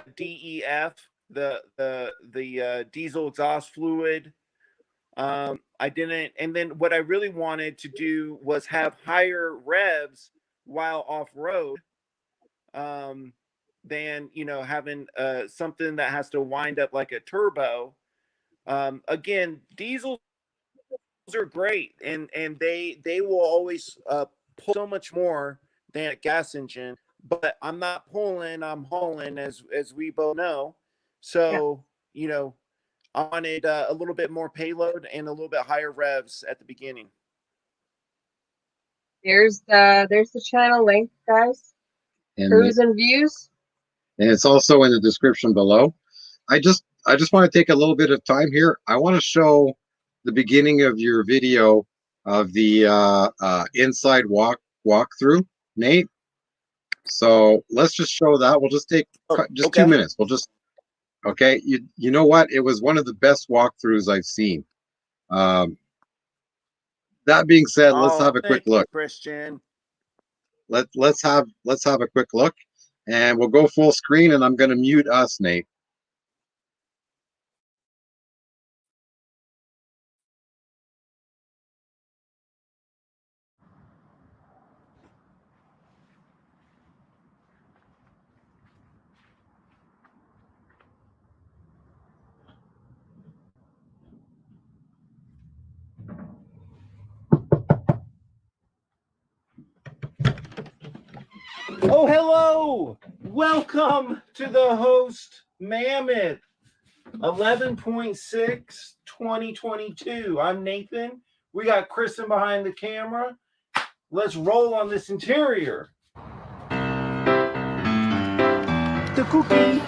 S4: with DEF, the diesel exhaust fluid. I didn't, and then what I really wanted to do was have higher revs while off road. Than having something that has to wind up like a turbo. Again, diesels are great, and they will always pull so much more than a gas engine. But I'm not pulling, I'm hauling, as we both know. So I wanted a little bit more payload and a little bit higher revs at the beginning.
S5: There's the channel link, guys.
S3: And
S5: Kruse and Views.
S3: and it's also in the description below. I just want to take a little bit of time here. I want to show the beginning of your video of the inside walkthrough, Nate. So let's just show that. We'll just take just
S4: Okay.
S3: 2 minutes. We'll just okay. You know what? It was one of the best walkthroughs I've seen. That being said, let's have a quick look.
S4: Christian.
S3: Let's have a quick look, and we'll go full screen. And I'm going to mute us, Nate.
S4: Oh, hello! Welcome to the host Mammoth 11.6 2022. I'm Nathan. We got Kristin behind the camera. Let's roll on this interior. The cookie.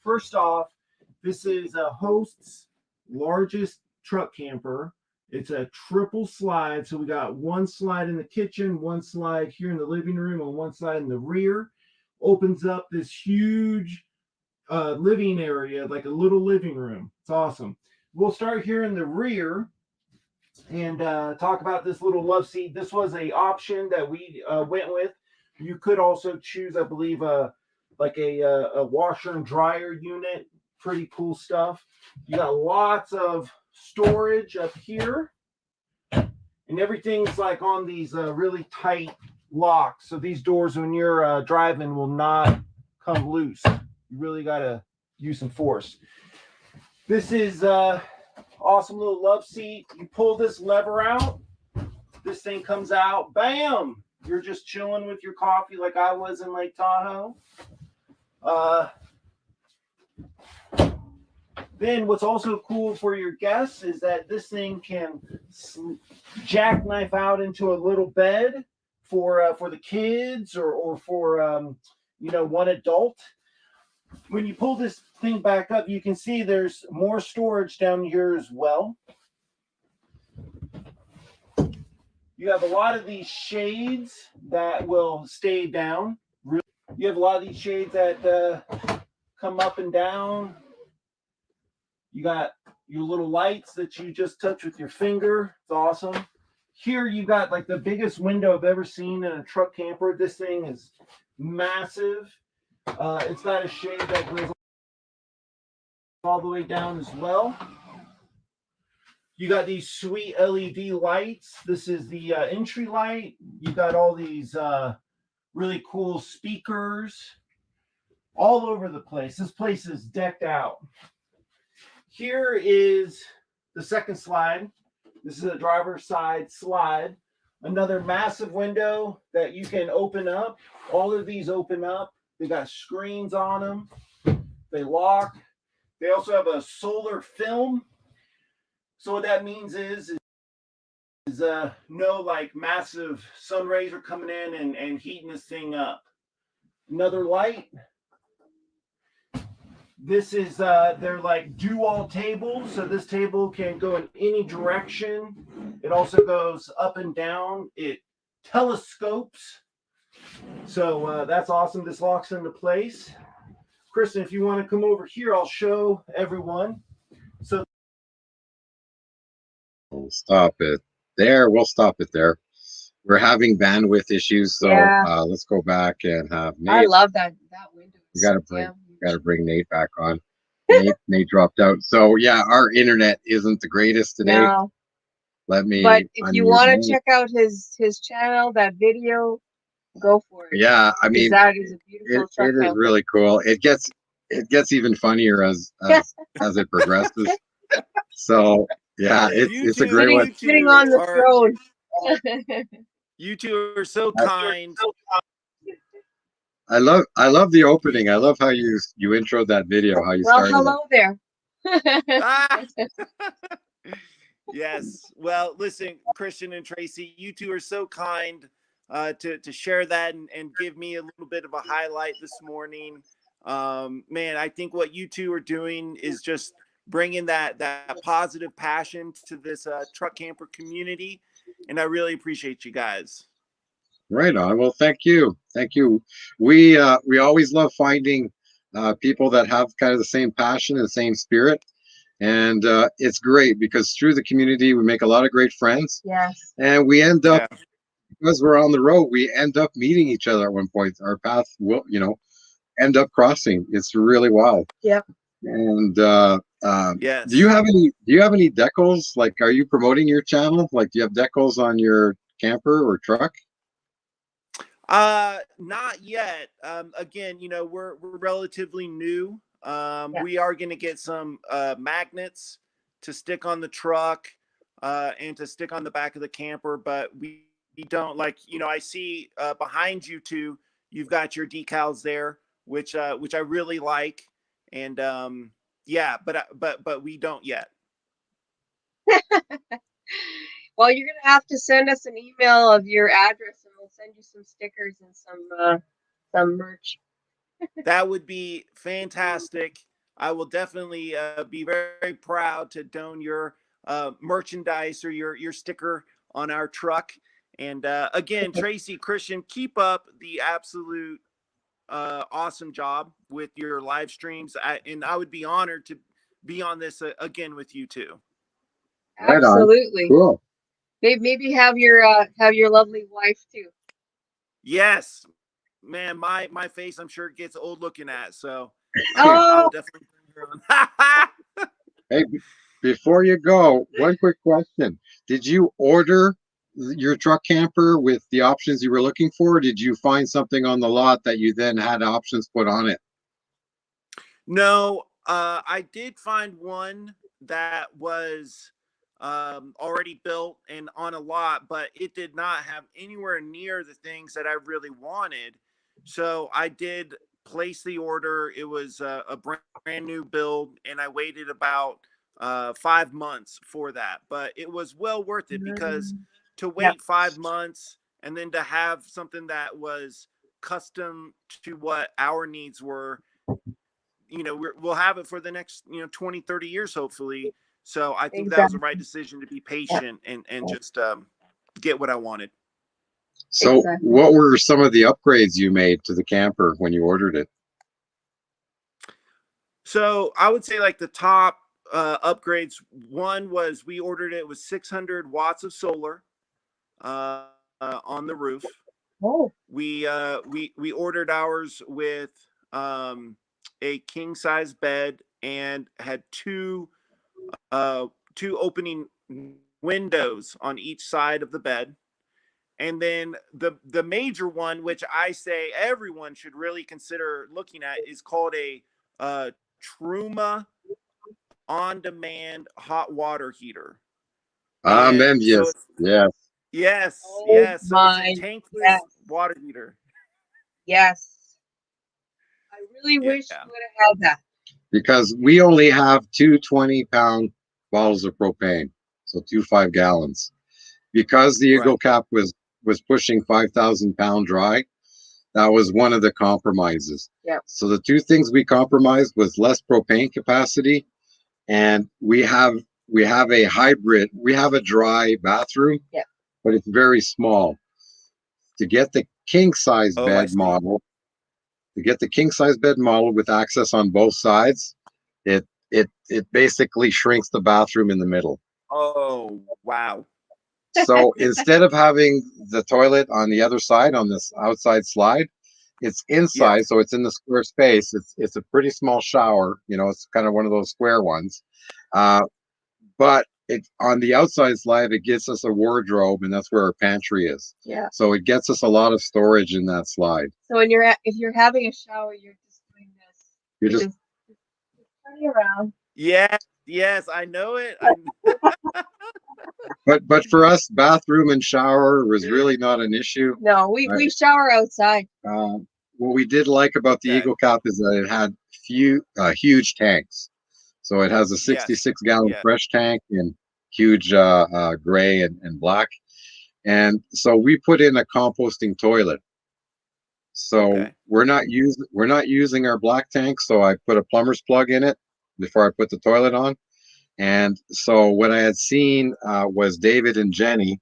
S4: First off, this is a host's largest truck camper. It's a triple slide. So we got one slide in the kitchen, one slide here in the living room, and one slide in the rear. Opens up this huge living area, like a little living room. It's awesome. We'll start here in the rear and talk about this little love seat. This was a option that we went with. You could also choose, I believe, like a washer and dryer unit. Pretty cool stuff. You got lots of storage up here, and everything's like on these really tight locks. So these doors, when you're driving, will not come loose. You really got to use some force. This is awesome little love seat. You pull this lever out, this thing comes out, bam! You're just chilling with your coffee like I was in Lake Tahoe. Then what's also cool for your guests is that this thing can jackknife out into a little bed for the kids or for one adult. When you pull this thing back up, you can see there's more storage down here as well. You have a lot of these shades that will stay down. You have a lot of these shades that come up and down. You got your little lights that you just touch with your finger. It's awesome. Here you got like the biggest window I've ever seen in a truck camper. This thing is massive. It's got a shade that goes all the way down as well. You got these sweet LED lights. This is the entry light. You got all these really cool speakers. all over the place. This place is decked out. Here is the second slide. This is a driver's side slide. Another massive window that you can open up. All of these open up. They got screens on them. They lock. They also have a solar film. So what that means is no like massive sun rays are coming in and heating this thing up. Another light. This is they're like dual tables, so this table can go in any direction. It also goes up and down. It telescopes, so that's awesome. This locks into place. Kristen, if you want to come over here, I'll show everyone. So
S3: We'll stop it there. We'll stop it there. We're having bandwidth issues, so let's go back and have Nate.
S5: I love that window.
S3: We gotta bring Nate back on. Nate dropped out. So yeah, our internet isn't the greatest today.
S5: No.
S3: Let me.
S5: But if you want to check out his channel, that video, go for it.
S3: Yeah, I mean,
S5: that is a beautiful truck
S3: it is really cool. It gets even funnier as it progresses. So yeah, it's a great one.
S5: Sitting on the throne.
S4: You two are so kind.
S3: I love the opening. I love how you introed that video. How you started.
S5: Hello there.
S4: Yes. Well, listen, Christian and Tracey, you two are so kind to share that and give me a little bit of a highlight this morning. Man, I think what you two are doing is just bringing that positive passion to this truck camper community, and I really appreciate you guys.
S3: Right on. Well, thank you. We always love finding people that have kind of the same passion and the same spirit, and it's great because through the community we make a lot of great friends.
S5: Yes.
S3: And we end up, because we're on the road, we end up meeting each other at one point. Our path will, end up crossing. It's really wild.
S5: Yep.
S3: And
S4: yes.
S3: Do you have any decals? Like, are you promoting your channel? Like, do you have decals on your camper or truck?
S4: Not yet. Again, we're relatively new. We are going to get some magnets to stick on the truck and to stick on the back of the camper, but we don't I see behind you two, you've got your decals there, which I really like. And but we don't yet.
S5: Well, you're gonna have to send us an email of your address, and we'll send you some stickers and some merch.
S4: That would be fantastic. I will definitely be very, very proud to don your merchandise or your sticker on our truck. And again, Tracey, Christian, keep up the absolute awesome job with your live streams. And I would be honored to be on this again with you too.
S5: Absolutely.
S3: Cool.
S5: Maybe have your lovely wife too.
S4: Yes, man. My face, I'm sure, gets old looking at. So
S5: I'll
S4: definitely bring her on.
S3: Hey, before you go, one quick question: did you order your truck camper with the options you were looking for? Or did you find something on the lot that you then had options put on it?
S4: No, I did find one that was already built and on a lot, but it did not have anywhere near the things that I really wanted. So I did place the order. It was a brand new build, and I waited about 5 months for that. But it was well worth it because to wait 5 months and then to have something that was custom to what our needs were, we'll have it for the next 20, 30 years hopefully. So I think that was the right decision, to be patient and just get what I wanted.
S3: So what were some of the upgrades you made to the camper when you ordered it?
S4: So I would say like the top upgrades, one was we ordered it with 600 watts of solar on the roof. We ordered ours with a king size bed and had two opening windows on each side of the bed. And then the major one, which I say everyone should really consider looking at, is called a Truma on-demand hot water heater.
S3: I'm
S4: And so
S3: envious.
S4: it's
S3: Yes.
S4: yes,
S5: Oh
S4: yes. So it's a
S5: my,
S4: tankless
S5: yes,
S4: water heater.
S5: yes. I really
S4: Yeah.
S5: wish you would have had that.
S3: Because we only have two 20-pound bottles of propane, so 2 5 gallons. Because the
S4: Right.
S3: Eagle Cap was pushing 5,000 pound dry, that was one of the compromises.
S5: Yeah.
S3: So the two things we compromised was less propane capacity, and we have a hybrid. We have a dry bathroom,
S5: Yeah.
S3: but it's very small. To get the king size
S4: Oh, I
S3: bed
S4: see.
S3: model, with access on both sides, it basically shrinks the bathroom in the middle.
S4: Oh, wow.
S3: So instead of having the toilet on the other side on this outside slide, it's inside,
S4: Yes.
S3: so it's in the square space. It's a pretty small shower, it's kind of one of those square ones. Uh, but it on the outside slide, it gets us a wardrobe, and that's where our pantry is.
S5: Yeah.
S3: So it gets us a lot of storage in that slide.
S5: So when if you're having a shower, you're just doing this.
S3: You're just
S5: Just turning around.
S4: Yes, yes, I know it.
S3: but for us, bathroom and shower was really not an issue.
S5: No, we
S3: I-
S5: we shower outside.
S3: What we did like about the
S4: Okay.
S3: Eagle Cap is that it had huge tanks. So it has a
S4: Yes.
S3: 66-gallon
S4: Yeah.
S3: fresh tank in huge gray and black. And so we put in a composting toilet. So
S4: Okay.
S3: we're not using our black tank. So I put a plumber's plug in it before I put the toilet on. And so what I had seen was David and Jenny.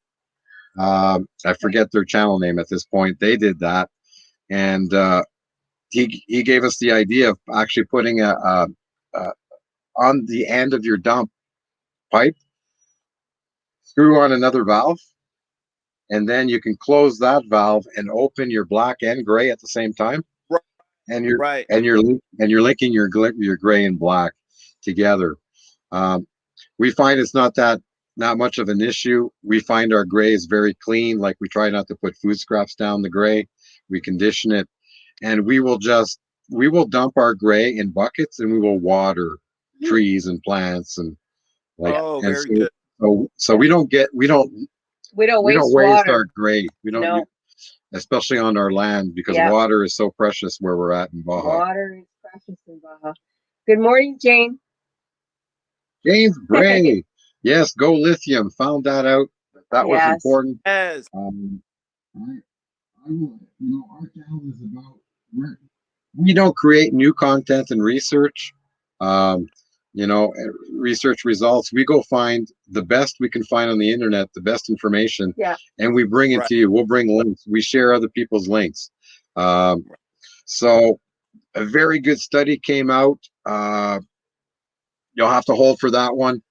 S3: I forget their channel name at this point. They did that, and he gave us the idea of actually putting a on the end of your dump pipe, screw on another valve, and then you can close that valve and open your black and gray at the same time,
S4: Right.
S3: and you're
S4: Right.
S3: and you're and you're linking your gray and black together. Um, we find it's not much of an issue. We find our gray is very clean. Like, we try not to put food scraps down the gray. We condition it, and we will dump our gray in buckets, and we will water trees and plants, and like
S4: Oh,
S3: and
S4: very good.
S3: so
S5: We don't
S3: we don't
S5: waste
S3: waste
S5: water.
S3: our gray. We don't
S5: No.
S3: especially on our land, because
S5: Yeah.
S3: water is so precious where we're at in Baja.
S5: Water is precious in Baja. Good morning, Jane.
S3: James Bray, yes, go lithium. Found that out. That was
S5: Yes.
S3: important.
S4: Yes.
S3: I will, our channel is about we don't create new content and research, um, research results. We go find the best we can find on the internet, the best information,
S5: Yeah.
S3: and we bring it
S4: Right.
S3: to you. We'll bring links. We share other people's links. So a very good study came out. You'll have to hold for that one.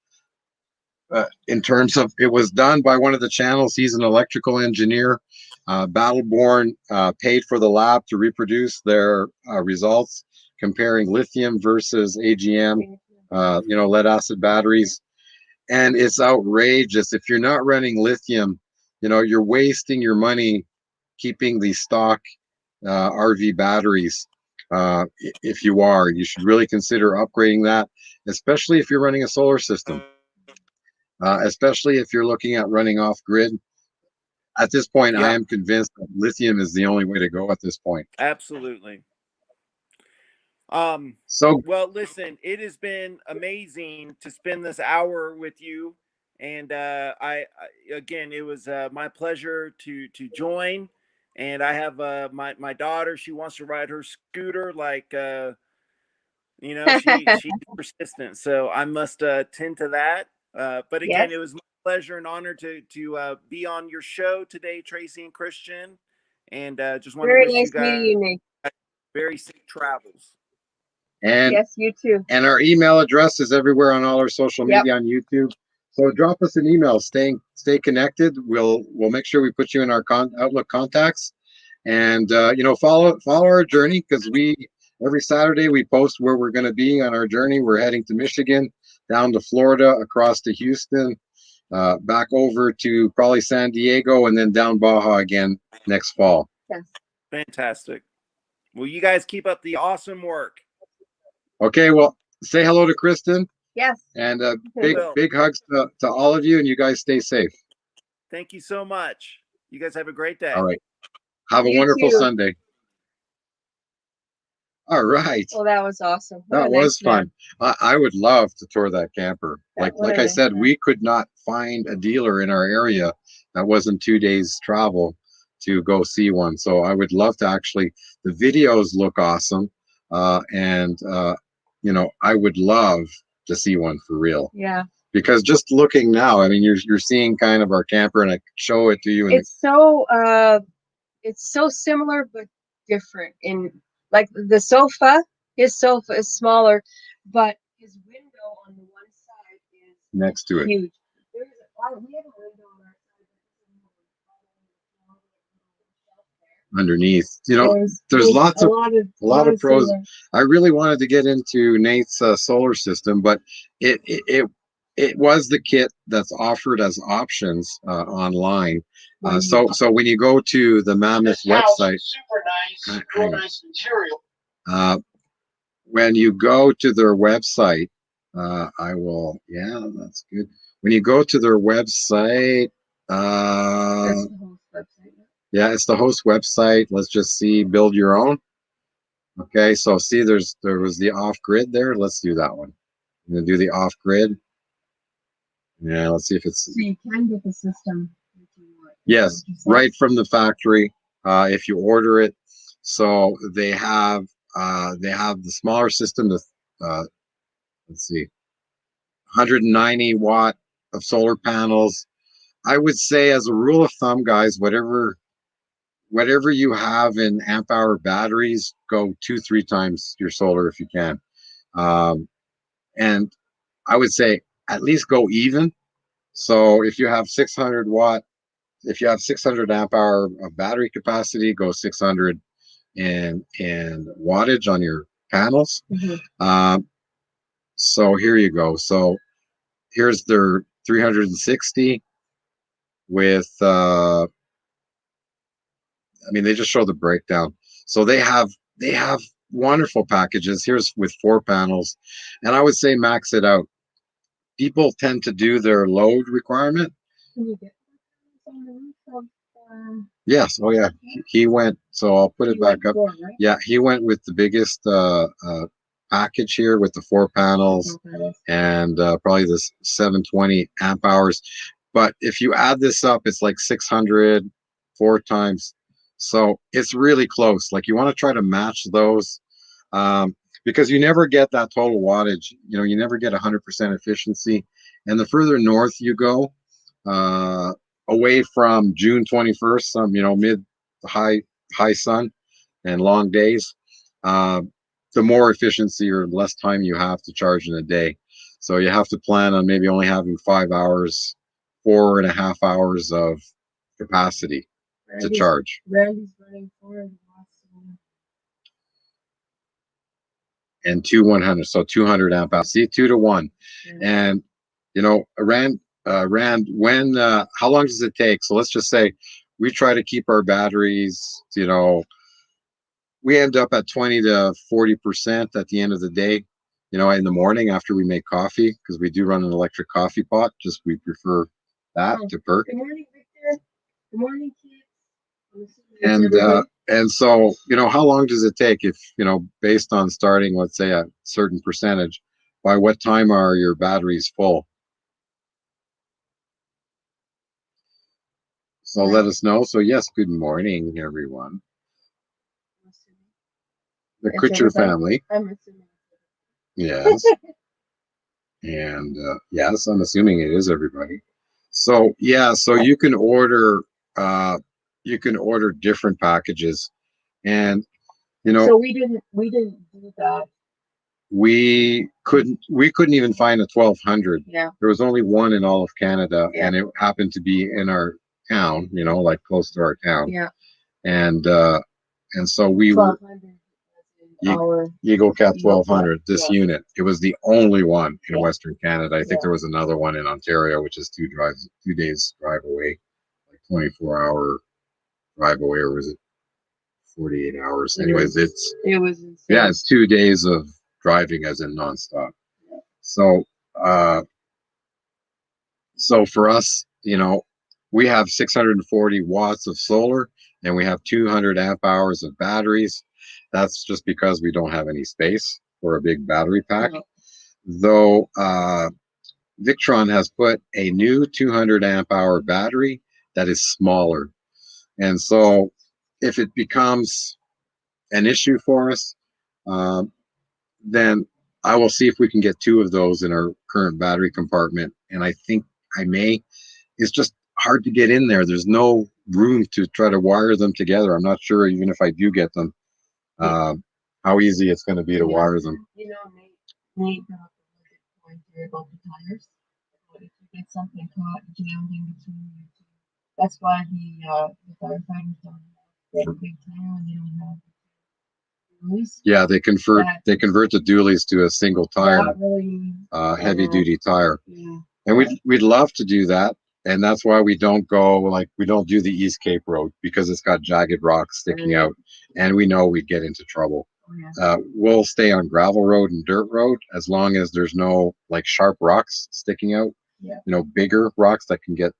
S3: In terms of, it was done by one of the channels. He's an electrical engineer. Battleborn paid for the lab to reproduce their results, comparing lithium versus AGM, lead acid batteries. And it's outrageous. If you're not running lithium, you're wasting your money keeping the stock RV batteries. If you should really consider upgrading that, especially if you're running a solar system. Especially if you're looking at running off grid. At this point, I
S4: Yeah.
S3: am convinced that lithium is the only way to go at this point.
S4: Absolutely.
S3: So,
S4: Well, listen, it has been amazing to spend this hour with you, and I again, it was my pleasure to join. And I have my daughter. She wants to ride her scooter, like she's persistent. So I must tend to that. But again,
S5: Yes.
S4: it was my pleasure and honor to be on your show today, Tracey and Christian, and just want to
S5: Very
S4: wish you
S5: nice meeting you,
S4: guys
S5: Nate.
S4: very safe travels.
S3: and
S5: Yes, you too.
S3: and our email address is everywhere on all our social
S5: Yep.
S3: media on YouTube. So drop us an email. Stay connected. We'll make sure we put you in our Outlook contacts, and follow our journey, because every Saturday we post where we're going to be on our journey. We're heading to Michigan, down to Florida, across to Houston, back over to probably San Diego and then down Baja again next fall.
S5: Yes.
S4: Fantastic. Well, you guys keep up the awesome work.
S3: Okay, well, say hello to Kristin.
S5: Yes.
S3: And
S4: will.
S3: big hugs to all of you, and you guys stay safe.
S4: Thank you so much. You guys have a great day.
S3: All right. Have a
S5: You
S3: wonderful
S5: too.
S3: Sunday. All right.
S5: Well, that was awesome. What
S3: That
S5: a
S3: was
S5: nice man.
S3: fun. I would love to tour that camper. Like
S5: What a
S3: I
S5: nice
S3: said,
S5: man.
S3: we could not find a dealer in our area that wasn't 2 days travel to go see one. So I would love to actually. The videos look awesome, and you know, I would love to see one for real.
S5: Yeah.
S3: Because just looking now, I mean, you're seeing kind of our camper, and I show it to you.
S5: It's so similar but different. In like the sofa, his sofa is smaller, but his window on the one side is
S3: next to it,
S5: huge. We have a window on our side.
S3: underneath, you know, there's
S5: a
S3: lots of
S5: lot of
S3: pros.
S5: similar.
S3: I really wanted to get into Nate's solar system, but it was the kit that's offered as options online. So when you go to the Mammoth website,
S6: super nice, real nice material.
S3: When you go to their website, I will. Yeah, that's good. When you go to their website,
S5: That's the whole website.
S3: yeah, it's the host website. Let's just see, build your own. Okay, so see, there was the off grid there. Let's do that one. I'm gonna do the off grid. Yeah, let's see if it's.
S5: So you can get the system.
S3: Yes, right from the factory. If you order it, so they have the smaller system. The let's see, 190 watt of solar panels. I would say, as a rule of thumb, guys, whatever you have in amp hour batteries, go 2-3 times your solar if you can. And I would say at least go even. So if you have 600 watt, if you have 600 amp hour of battery capacity, go 600 in wattage on your panels. So here you go. So here's their 360 with I mean, they just show the breakdown. So they have wonderful packages. Here's with 4 panels, and I would say max it out. People tend to do their load requirement.
S5: Can you get on the roof of,
S3: Yes. Oh yeah. He went. So I'll put it back up.
S5: Four, right?
S3: Yeah, he went with the biggest package here with the 4 panels and probably this 720 amp hours. But if you add this up, it's like 600 4 times. So it's really close. Like you want to try to match those because you never get that total wattage. You know, you never get 100% efficiency. And the further north you go, away from June 21st, some, you know, mid high sun and long days, the more efficiency or less time you have to charge in a day. So you have to plan on maybe only having 5 hours, 4.5 hours of capacity to charge.
S5: Randy's running 4 of the
S3: And 2 100, so 200 amp hours. See, 2 to 1. And you know, Rand, when how long does it take? So let's just say we try to keep our batteries, you know, we end up at 20 to 40% at the end of the day, you know, in the morning after we make coffee, because we do run an electric coffee pot. Just we prefer that to perk.
S5: Good morning, Victor. Good morning, kids.
S3: And so, you know, how long does it take if, you know, based on starting, let's say, a certain percentage, by what time are your batteries full? So let us know. So yes, good morning, everyone. The Kutcher family.
S5: I'm assuming.
S3: Yes. And yes, I'm assuming it is everybody. So yeah, so you can order different packages, and you know,
S5: So we didn't do that.
S3: we couldn't even find a 1200.
S5: Yeah.
S3: There was only one in all of Canada, and it happened to be in our town, you know, like close to our town.
S5: Yeah.
S3: And so we were Eagle Cat 1200, this
S5: Yeah.
S3: unit. It was the only one in
S5: Yeah.
S3: Western Canada. I think
S5: Yeah.
S3: there was another one in Ontario, which is 2 days drive away, like 24-hour drive away, or was it 48 hours? Anyways,
S5: it was insane.
S3: yeah, it's 2 days of driving as in nonstop. So, so for us, you know, we have 640 watts of solar and we have 200 amp hours of batteries. That's just because we don't have any space for a big battery pack.
S5: No.
S3: Though Victron has put a new 200 amp hour battery that is smaller. And so if it becomes an issue for us, then I will see if we can get 2 of those in our current battery compartment. And I think I may. It's just hard to get in there. There's no room to try to wire them together. I'm not sure, even if I do get them, how easy it's going to be to wire them.
S5: You know, Nate brought up a good point here about the tires. But if you get something caught jammed in between you two, that's why the firefighters don't have a big tire and they don't have dualies.
S3: Yeah, they convert the dualies to a single tire,
S5: Not really,
S3: heavy duty tire.
S5: yeah.
S3: And we'd love to do that. And that's why we don't do the East Cape Road, because it's got jagged rocks sticking out. And we know we'd get into trouble.
S5: Oh, yeah.
S3: We'll stay on gravel road and dirt road as long as there's no like sharp rocks sticking out.
S5: Yeah.
S3: You know, bigger rocks that can get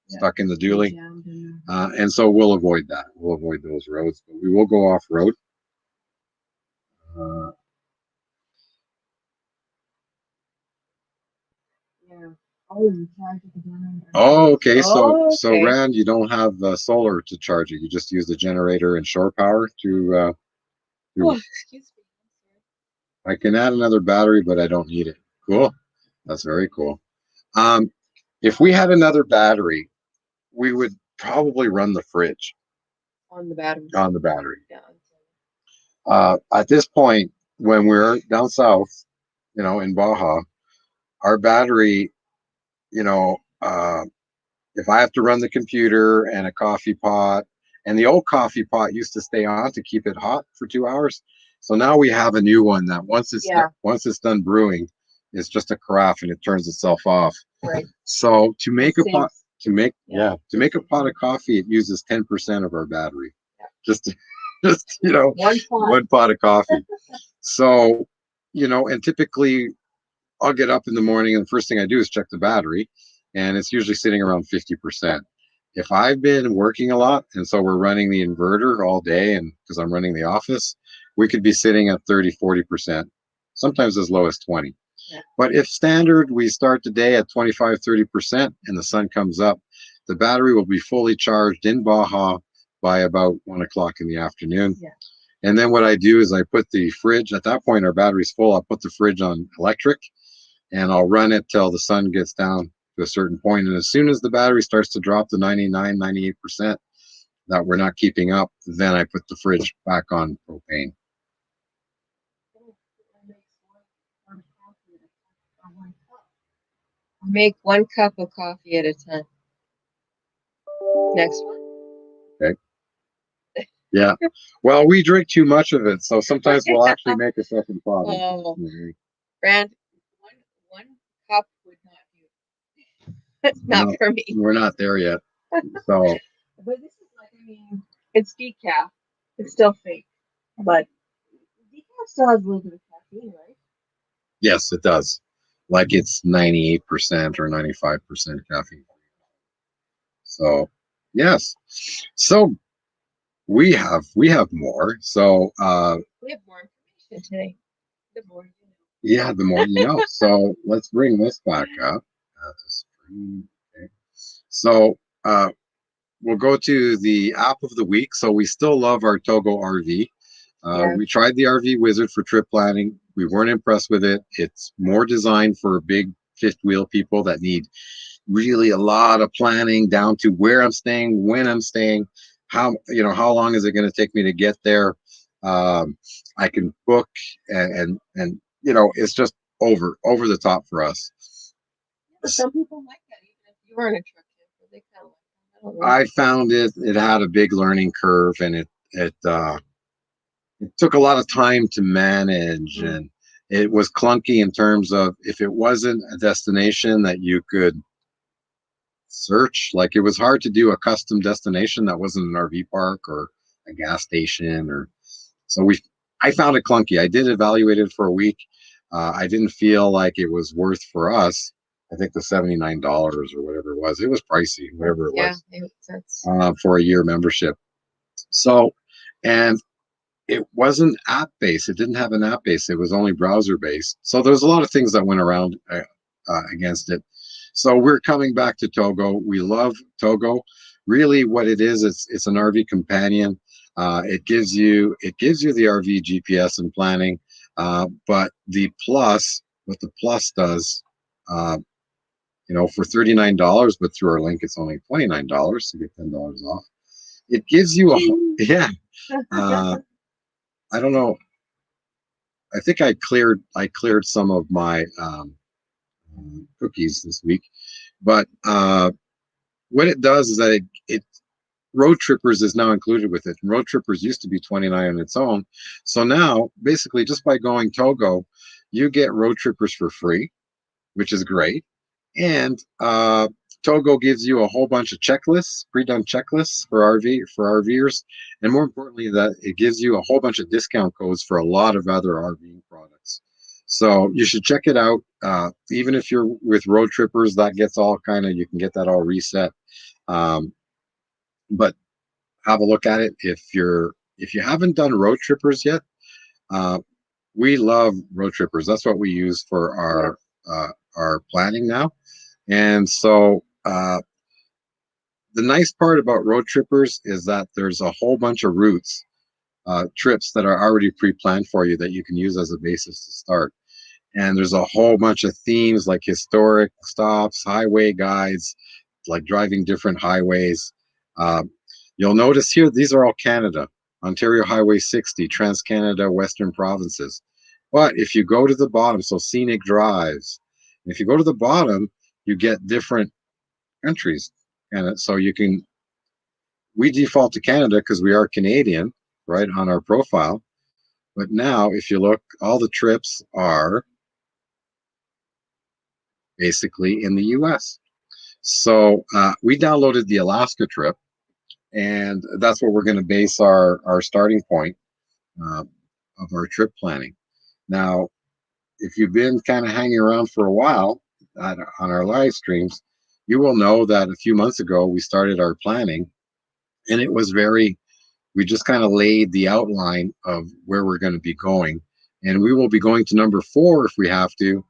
S3: stuck in the dually.
S5: Jammed in.
S3: And so we'll avoid that. We'll avoid those roads. But we will go off road.
S5: Yeah. Oh, you charge it again.
S3: Oh, okay. So
S5: okay.
S3: Rand, you don't have solar to charge it. You just use the generator and shore power to.
S5: Oh, excuse me.
S3: I can add another battery, but I don't need it. Cool. That's very cool. If we had another battery, we would probably run the fridge
S5: On the battery.
S3: on the battery.
S5: Yeah.
S3: At this point, when we're down south, you know, in Baja, our battery, you know, if I have to run the computer and a coffee pot, and the old coffee pot used to stay on to keep it hot for 2 hours. So now we have a new one that once it's done brewing, it's just a carafe and it turns itself off.
S5: Right.
S3: So to make a pot of coffee, it uses 10% of our battery.
S5: Yeah.
S3: Just you know, one pot of coffee. So, you know, and typically I'll get up in the morning and the first thing I do is check the battery, and it's usually sitting around 50%. If I've been working a lot and so we're running the inverter all day, and because I'm running the office, we could be sitting at 30-40%, sometimes as low as 20.
S5: Yeah.
S3: But if standard, we start the day at 25-30% and the sun comes up, the battery will be fully charged in Baja by about 1 o'clock in the afternoon.
S5: Yeah.
S3: And then what I do is I put the fridge, at that point our battery's full, I'll put the fridge on electric and I'll run it till the sun gets down to a certain point. And as soon as the battery starts to drop to 99-98% that we're not keeping up, then I put the fridge back on propane.
S5: Make 1 cup of coffee at a time. Next one.
S3: Okay. Yeah. Well, we drink too much of it, so sometimes we'll actually make a second pot.
S5: Oh, Brand, one cup would not do. That's not for me.
S3: We're not there yet. So.
S5: But this is like, I mean, it's decaf. It's still fake, but decaf still has a little bit of caffeine, right?
S3: Yes, it does. Like it's 98% or 95% caffeine. So, yes. So we have more. So
S5: we have more information today. The more you know.
S3: Yeah, the more you know. So let's bring this back up. Okay. So we'll go to the app of the week. So we still love our TOGO RV. We tried the RV Wizard for trip planning. We weren't impressed with it. It's more designed for big fifth wheel people that need really a lot of planning down to where I'm staying, when I'm staying, how long is it going to take me to get there. I can book and it's just over the top for us.
S5: But some people like that, even if you aren't a truck camper, they kind of like that.
S3: I found it had a big learning curve, and it it took a lot of time to manage, and it was clunky in terms of if it wasn't a destination that you could search, like it was hard to do a custom destination that wasn't an RV park or a gas station, or so I found it clunky. I did evaluate it for a week. I didn't feel like it was worth for us. I think the $79 or whatever it was pricey, whatever it was,
S5: That's
S3: for a year membership. So, and it wasn't app based. It didn't have an app base. It was only browser based. So there's a lot of things that went around against it. So we're coming back to TOGO. We love TOGO. Really, what it is, it's an RV companion. It gives you the RV GPS and planning. But what the plus does, for $39, but through our link, it's only $29, so you get $10 off. It gives you yeah. I don't know. I think I cleared some of my cookies this week, but what it does is that it Road Trippers is now included with it. Road Trippers used to be $29 on its own, so now basically just by going TOGO, you get Road Trippers for free, which is great, and TOGO gives you a whole bunch of checklists, pre-done checklists for RVers, and more importantly, that it gives you a whole bunch of discount codes for a lot of other RVing products. So you should check it out. Even if you're with Road Trippers, that gets all you can get that all reset. But have a look at it if you haven't done Road Trippers yet. We love Road Trippers. That's what we use for our planning now. And so the nice part about Road Trippers is that there's a whole bunch of routes, trips that are already pre-planned for you that you can use as a basis to start. And there's a whole bunch of themes like historic stops, highway guides, like driving different highways. You'll notice here, these are all Canada, Ontario Highway 60, Trans-Canada, Western Provinces. But if you go to the bottom, so scenic drives, if you go to the bottom, you get different countries. And so we default to Canada because we are Canadian, right, on our profile. But now, if you look, all the trips are basically in the US. So we downloaded the Alaska trip, and that's where we're going to base our starting point of our trip planning. Now, if you've been kind of hanging around for a while on our live streams, you will know that a few months ago we started our planning, and it was we just kind of laid the outline of where we're going to be going, and we will be going to number 4 if we have to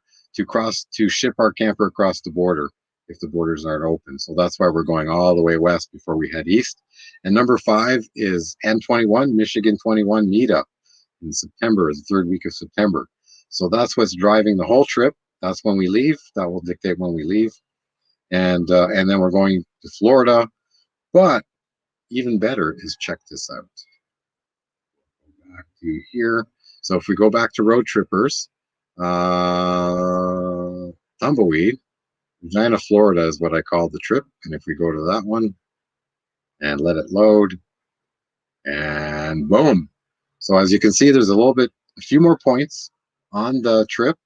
S3: ship our camper across the border if the borders aren't open. So that's why we're going all the way west before we head east. And number 5 is N21, Michigan 21 meetup in September, the 3rd week of September. So that's what's driving the whole trip. That's when we leave. That will dictate when we leave. And then we're going to Florida. But even better is, check this out. Go back to here. So if we go back to Road Trippers, Tumbleweed, Regina, Florida is what I call the trip. And if we go to that one and let it load, and boom. So as you can see, there's a few more points on the trip.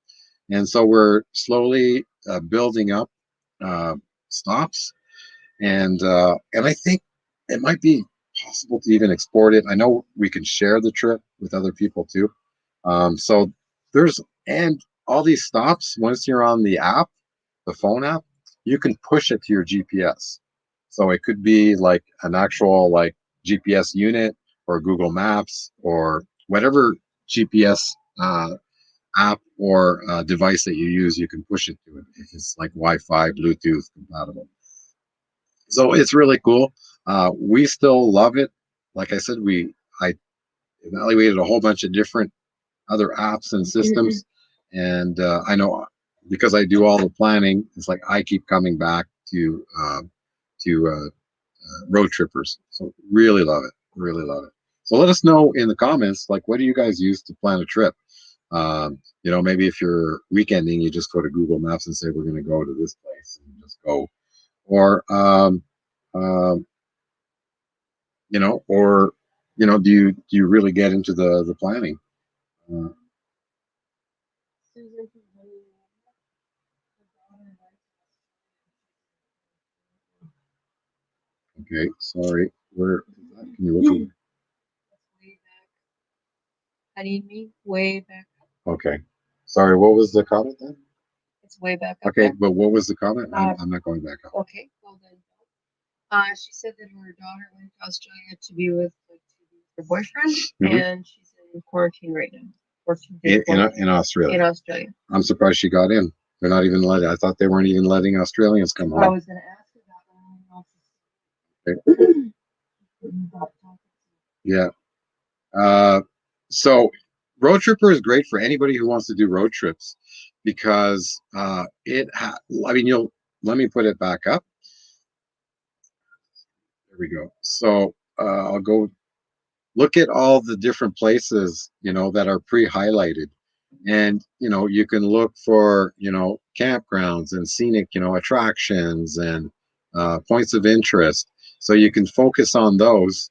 S3: And so we're slowly building up stops. And I think it might be possible to even export it. I know we can share the trip with other people too. So and all these stops, once you're on the app, the phone app, you can push it to your GPS. So it could be like an actual GPS unit or Google Maps or whatever GPS app or device that you use, you can push it to it if it's like Wi-Fi, Bluetooth compatible. So it's really cool. We still love it. Like I said, I evaluated a whole bunch of different other apps and systems, and I know because I do all the planning, it's like I keep coming back to Road Trippers. So really love it. Really love it. So let us know in the comments, what do you guys use to plan a trip? Maybe if you're weekending, you just go to Google Maps and say, we're going to go to this place and just go. Or, or do you really get into the planning? Uh,
S5: Susan from Honey.
S3: okay, sorry. Where is that? Can you look at?
S5: That's way back. Honey and me, way back up.
S3: Okay. Sorry, what was the comment then?
S5: It's way back up
S3: Okay,
S5: there.
S3: but what was the comment?
S5: Uh,
S3: I'm not going back up.
S5: Okay, well then. She said that her daughter went to Australia to be with her boyfriend,
S3: Mhm.
S5: and she's in quarantine right now. 14-day
S3: In
S5: quarantine
S3: Australia.
S5: in Australia.
S3: I'm surprised she got in. They're not even letting. I thought they weren't even letting Australians come
S5: I
S3: home.
S5: was gonna ask her that.
S3: Yeah. So Road Tripper is great for anybody who wants to do road trips because I mean, let me put it back up. There we go. So I'll go look at all the different places, that are pre-highlighted. And, you can look for, campgrounds and scenic, attractions and points of interest. So you can focus on those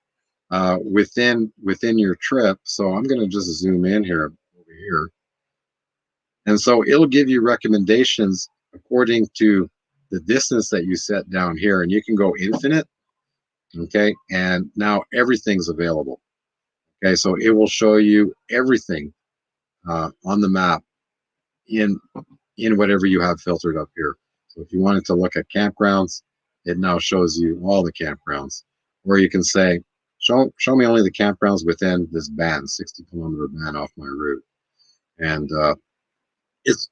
S3: within your trip. So I'm going to just zoom in here over here. And so it'll give you recommendations according to the distance that you set down here. And you can go infinite. Okay. And now everything's available. Okay. So it will show you everything on the map in whatever you have filtered up here. So if you wanted to look at campgrounds, it now shows you all the campgrounds. Or you can say, show me only the campgrounds within this band, 60-kilometer band off my route. And it's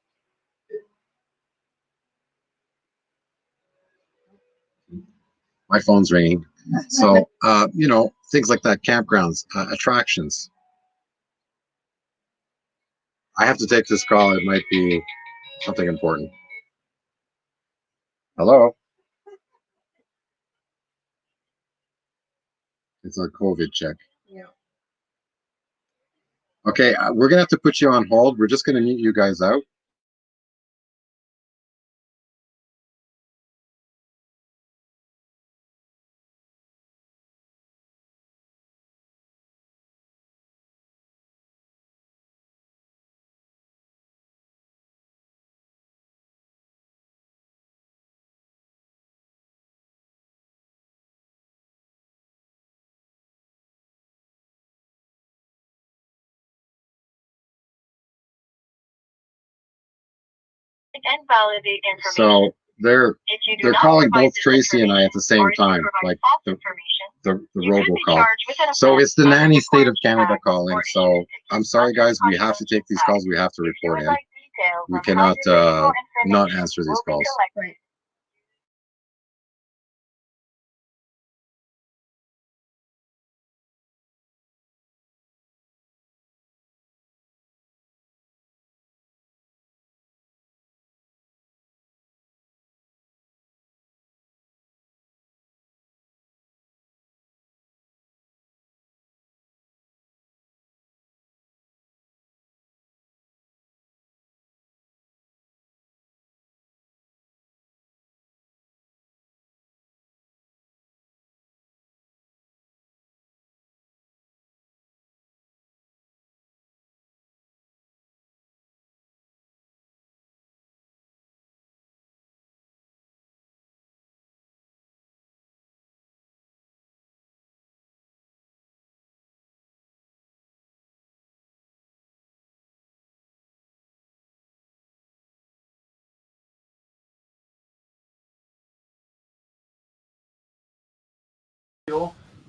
S3: my phone's ringing. So things like that, campgrounds, attractions. I have to take this call. It might be something important. Hello. It's our COVID check.
S5: Yeah.
S3: Okay, we're gonna have to put you on hold. We're just gonna mute you guys out.
S7: Invalidate information.
S3: So they're
S7: If you do
S3: they're
S7: not
S3: calling
S7: provide
S3: both
S7: this
S3: Tracy and I at the same
S7: or if you
S3: time,
S7: provide
S3: like
S7: false
S3: the
S7: information,
S3: the
S7: you could be
S3: robocall.
S7: charged with an
S3: So
S7: offense
S3: it's the
S7: under
S3: nanny state of
S7: Corporation
S3: Canada
S7: Act
S3: calling.
S7: or
S3: So
S7: even
S3: I'm sorry, guys, we have to take these calls. We have to
S7: If you
S3: report
S7: would
S3: in.
S7: like details
S3: We
S7: on how
S3: cannot
S7: your personal
S3: not
S7: information
S3: answer these
S7: will be
S3: calls.
S7: collected.
S5: Right.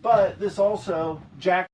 S4: But this also Jack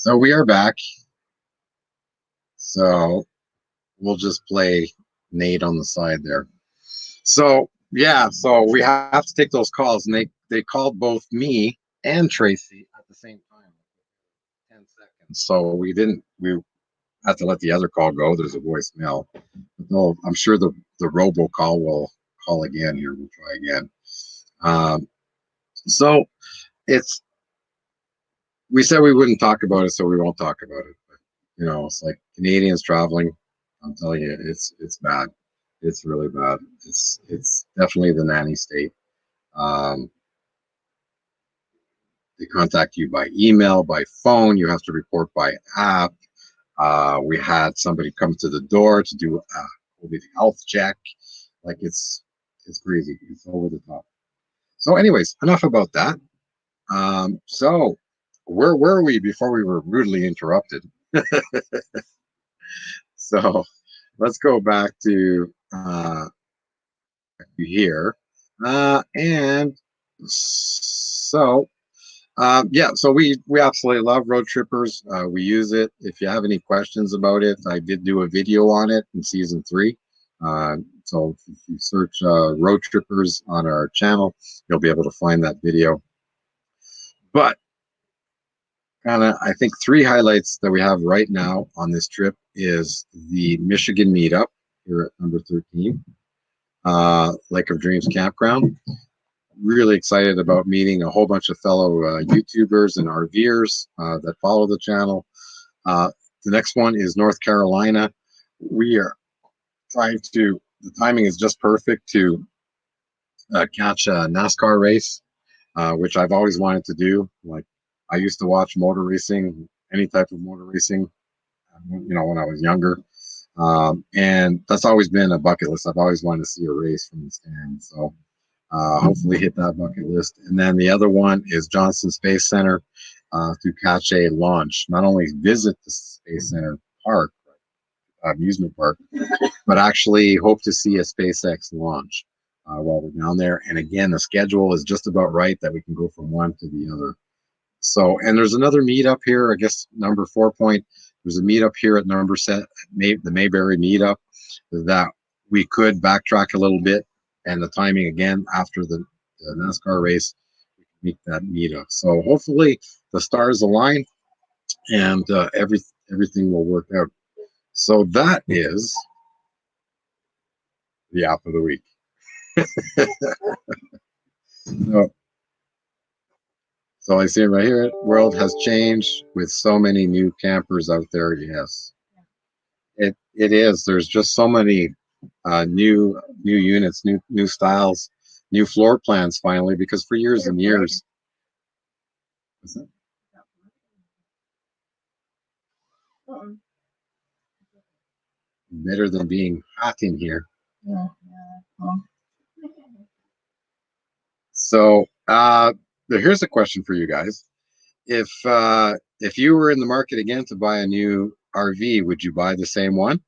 S3: So we are back. So we'll just play Nate on the side there. So yeah, so we have to take those calls, and they called both me and Tracy at the same time, 10 seconds. So we had to let the other call go. There's a voicemail. No, I'm sure the robocall will call again here. We'll try again. So it's we said we wouldn't talk about it, so we won't talk about it. But it's like Canadians traveling. I'm telling you, it's bad. It's really bad. It's definitely the nanny state. Um, they contact you by email, by phone. You have to report by app. We had somebody come to the door to do a health check. Like it's crazy. It's over the top. So, anyways, enough about that. So where were we before we were rudely interrupted? So let's go back to here. And so yeah, so we absolutely love road trippers. We use it. If you have any questions about it, I did do a video on it in season 3. So if you search road trippers on our channel, you'll be able to find that video. But kind of, I think 3 highlights that we have right now on this trip is the Michigan meetup here at number 13, Lake of Dreams Campground. Really excited about meeting a whole bunch of fellow YouTubers and RVers that follow the channel. The next one is North Carolina. We are trying to, the timing is just perfect to catch a NASCAR race, which I've always wanted to do. Like, I used to watch motor racing, any type of motor racing, when I was younger. And that's always been a bucket list. I've always wanted to see a race from the stand. So hopefully hit that bucket list. And then the other one is Johnson Space Center to catch a launch. Not only visit the Space Center park, amusement park, but actually hope to see a SpaceX launch while we're down there. And again, the schedule is just about right that we can go from one to the other. So, and there's another meetup here, I guess number 4 point. There's a meetup here at number set, the Mayberry meetup, that we could backtrack a little bit, and the timing again after the NASCAR race, we can meet that meetup. So hopefully the stars align and everything will work out. So that is the app of the week. So I see it right here. World has changed with so many new campers out there. Yes, it is. There's just so many new units, new styles, new floor plans. Finally, because for years and years, better than being hot in here. So here's a question for you guys. If you were in the market again to buy a new RV, would you buy the same one?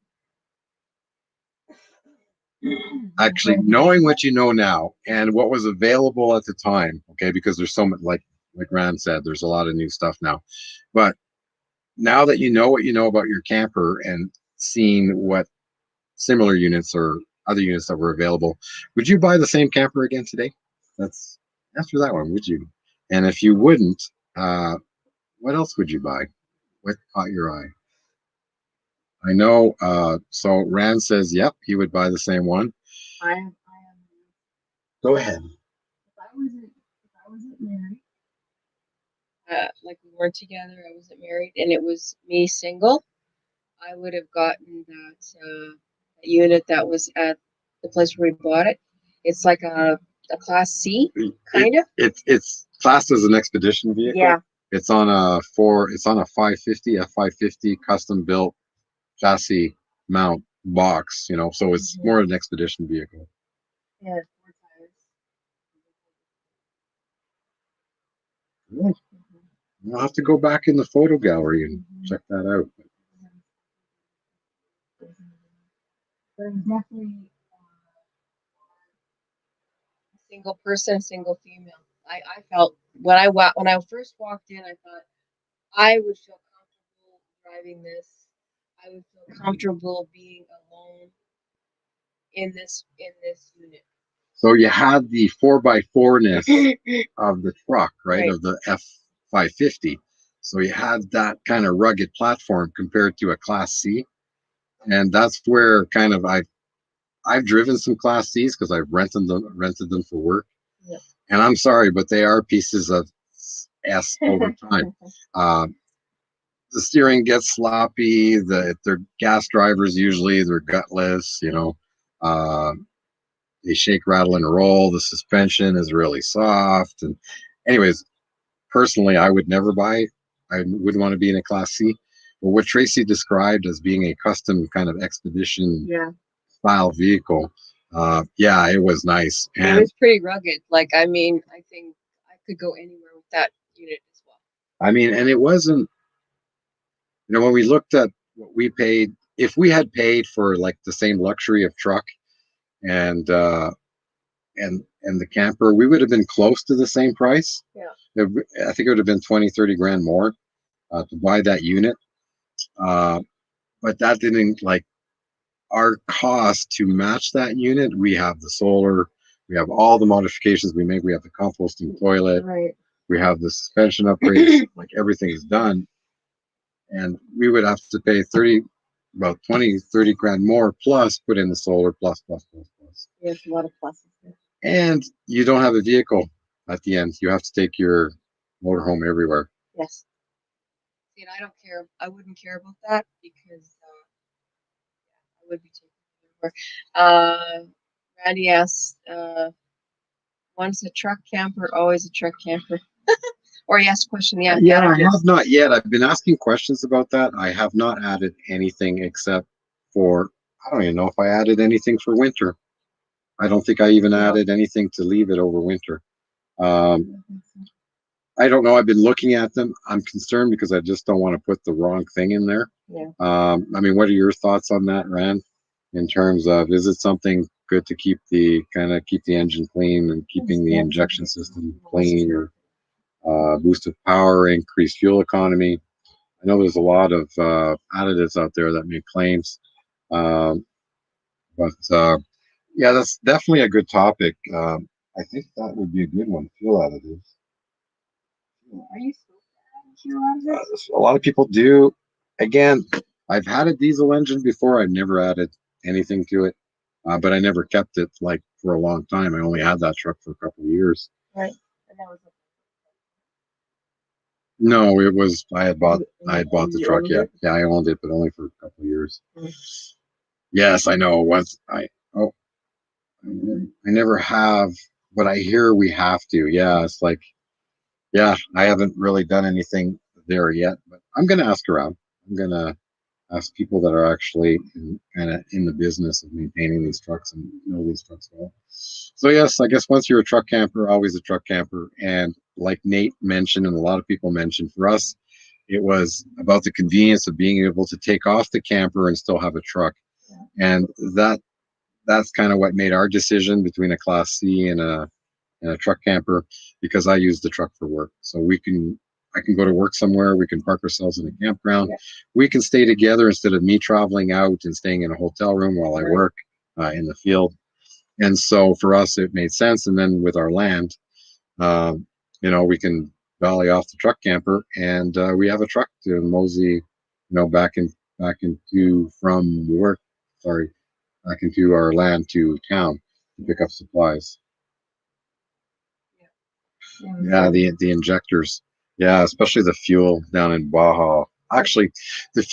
S3: Actually, knowing what you know now and what was available at the time, okay, because there's so much, like Rand said, there's a lot of new stuff now. But now that you know what you know about your camper and seeing what similar units or other units that were available, would you buy the same camper again today? That's after that one, would you? And if you wouldn't, what else would you buy? What caught your eye? I know. So Rand says, yep, he would buy the same one.
S5: I am.
S3: Go ahead.
S5: If I wasn't married, like we weren't together, I wasn't married, and it was me single, I would have gotten that unit that was at the place where we bought it. It's like a Class C, kind of.
S3: It's classed as an expedition vehicle.
S5: Yeah.
S3: It's on a 550 F550 custom built chassis mount box. So it's more an expedition vehicle.
S5: Yeah. 4 tires.
S3: I'll have to go back in the photo gallery and check that out.
S5: But it was definitely a single person, single female. I felt when I first walked in, I thought I would feel driving this, I would feel comfortable being alone in this unit.
S3: So you had the 4x4-ness of the truck, right?
S5: Right.
S3: Of the F550. So you had that kind of rugged platform compared to a Class C. And that's where kind of I've driven some Class Cs because I've rented them for work.
S5: Yep.
S3: And I'm sorry, but they are pieces of S over time. The steering gets sloppy. They're gas drivers usually. They're gutless. They shake, rattle, and roll. The suspension is really soft. And anyways, personally, I would never buy. I wouldn't want to be in a Class C. But what Tracey described as being a custom kind of expedition style vehicle, yeah, it was nice.
S5: And it was pretty rugged. Like, I mean, I think I could go anywhere with that unit as well.
S3: I mean, and it wasn't, when we looked at what we paid, if we had paid for like the same luxury of truck and the camper, we would have been close to the same price.
S5: Yeah.
S3: I think it would have been 20-30 grand more to buy that unit. But that didn't, like, our cost to match that unit. We have the solar, we have all the modifications we make. We have the composting toilet,
S5: Right.
S3: we have the suspension upgrades, like everything is done. And we would have to pay about 20-30 grand more, plus put in the solar, plus.
S5: There's a lot of pluses there.
S3: And you don't have a vehicle at the end. You have to take your motorhome everywhere.
S5: Yes. See, and I don't care. I wouldn't care about that because I would be taking it everywhere. Randy asked, once a truck camper, always a truck camper. Or he asked a question. Yeah,
S3: I have not yet. I've been asking questions about that. I have not added anything except for, I don't even know if I added anything for winter. I don't think I even added anything to leave it over winter. I don't know. I've been looking at them. I'm concerned because I just don't want to put the wrong thing in there.
S5: Yeah.
S3: I mean, what are your thoughts on that, Rand? In terms of, is it something good to keep the engine clean and keeping the injection system clean, or boosted power, increased fuel economy? I know there's a lot of additives out there that make claims, but yeah, that's definitely a good topic. I think that would be a good one. Fuel additives.
S5: Are you supposed to add fuel additives?
S3: A lot of people do. Again, I've had a diesel engine before. I've never added anything to it, but I never kept it like for a long time. I only had that truck for a couple of years.
S5: Right. And that was
S3: No, it was I had bought the truck. Yeah, I owned it, but only for a couple of years. Yes, I know. Once I never have, but I hear we have to. Yeah, it's like, yeah, I haven't really done anything there yet, but I'm gonna ask around. I'm gonna ask people that are actually kind of in the business of maintaining these trucks and know these trucks well. So yes, I guess once you're a truck camper, always a truck camper. And like Nate mentioned, and a lot of people mentioned, for us, it was about the convenience of being able to take off the camper and still have a truck. And that's kind of what made our decision between a Class C and a truck camper, because I use the truck for work. So I can go to work somewhere. We can park ourselves in a campground. Yeah. We can stay together instead of me traveling out and staying in a hotel room while I work in the field. And so for us, it made sense. And then with our land, we can valley off the truck camper, and we have a truck to mosey, back into our land to town to pick up supplies. Yeah, the injectors. Yeah, especially the fuel down in Baja. Actually, the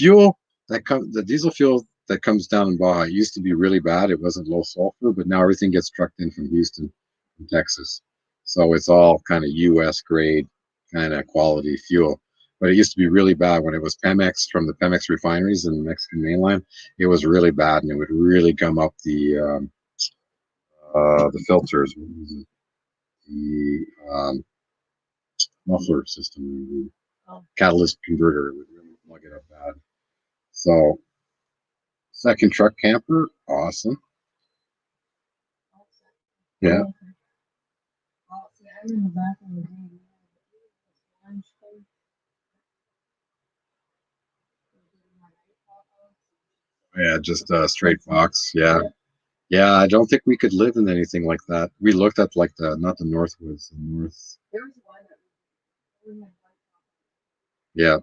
S3: diesel fuel that comes down in Baja, it used to be really bad. It wasn't low sulfur, but now everything gets trucked in from Houston, from Texas. So it's all kind of US grade kind of quality fuel. But it used to be really bad when it was Pemex, from the Pemex refineries in the Mexican mainland. It was really bad, and it would really gum up the filters. The muffler system, the catalyst converter, would really plug it up bad. So, second truck camper, awesome. Yeah.
S5: I'm in the back of the day.
S3: Yeah, just straight box. Yeah. Yeah, I don't think we could live in anything like that. We looked at like not the Northwoods, the North.
S5: There was one that we had one
S3: Yeah,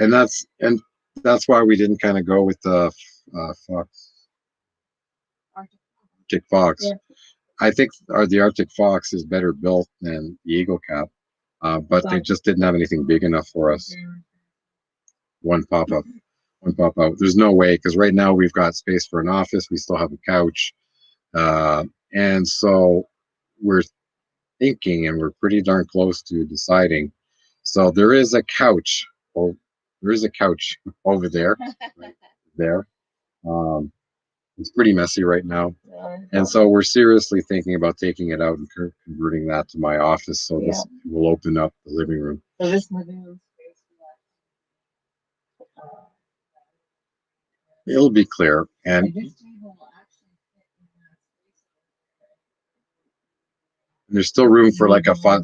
S3: and that's why we didn't kind of go with the Fox,
S5: Arctic.
S3: Arctic Fox.
S5: Yeah.
S3: I think the Arctic Fox is better built than the Eagle Cap, but they just didn't have anything big enough for us. One pop up, one pop out. There's no way because right now we've got space for an office. We still have a couch, and so we're thinking, and we're pretty darn close to deciding. So there is a couch. Oh, there is a couch over there, right there. Um, it's pretty messy right now, and so we're seriously thinking about taking it out and converting that to my office. So this will open up the living room.
S5: So this living room space.
S3: It'll be clear, and
S5: This table will actually fit in that space.
S3: there's still room for like a file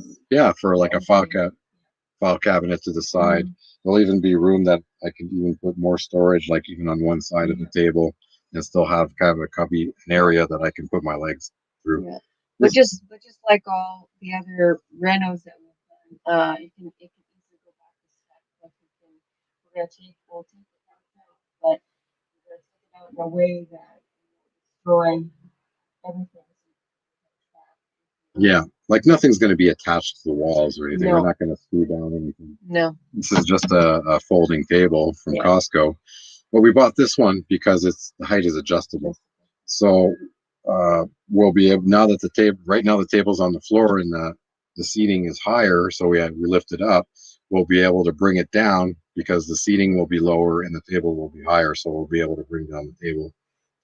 S3: cabinet to the side. There'll even be room that I can even put more storage, like even on one side of the table, and still have kind of a cubby, an area that I can put my legs through.
S5: Yeah. But just like all the other renos that we've done, it can easily go back to spec. Like we'll take it out, but we're gonna take it out in a way that destroy everything.
S3: Yeah, like nothing's going to be attached to the walls or anything.
S5: No.
S3: We're not going to screw down anything.
S5: No.
S3: This is just a folding table from Costco. But we bought this one because the height is adjustable. So we'll be able, now that right now the table's on the floor and the seating is higher, so we lift it up. We'll be able to bring it down because the seating will be lower and the table will be higher. So we'll be able to bring down the table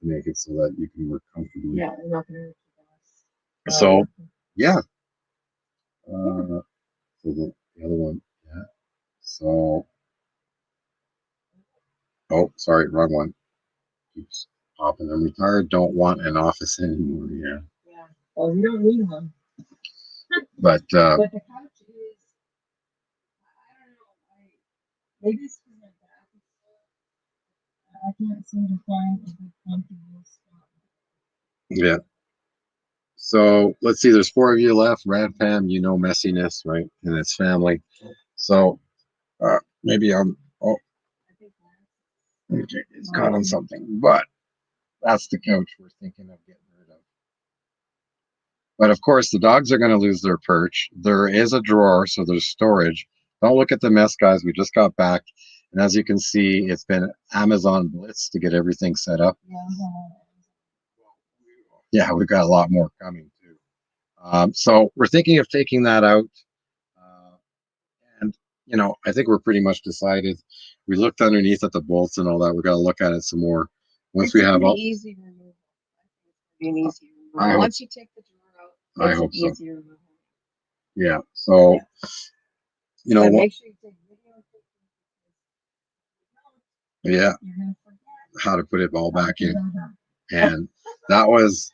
S3: to make it so that you can work comfortably.
S5: Yeah, we're not gonna
S3: so yeah. So the other one, yeah. So, oh, sorry, wrong one. Keeps popping. I'm retired. Don't want an office anymore. Yeah.
S5: Yeah. Well, we don't need one.
S3: But
S5: the couch is, I don't know. Maybe it's because my back is sore. I can't seem to find a good comfortable spot.
S3: yeah. So let's see. There's 4 of you left. Rad Pam, messiness, right? And it's family. So maybe I'm. Oh, okay. It's caught on something, but that's the couch we're thinking of getting rid of. But of course, the dogs are going to lose their perch. There is a drawer, so there's storage. Don't look at the mess, guys. We just got back. And as you can see, it's been Amazon Blitz to get everything set up. Yeah, we've got a lot more coming too. So we're thinking of taking that out. And, I think we're pretty much decided. We looked underneath at the bolts and all that. We've got to look at it some more. Once we have all.
S5: Easy removal. An easy removal. Once you take the drawer out,
S3: I hope so.
S5: Easy removal.
S3: Yeah. So,
S5: But make sure you take video.
S3: Yeah. How to put it all back in. And that was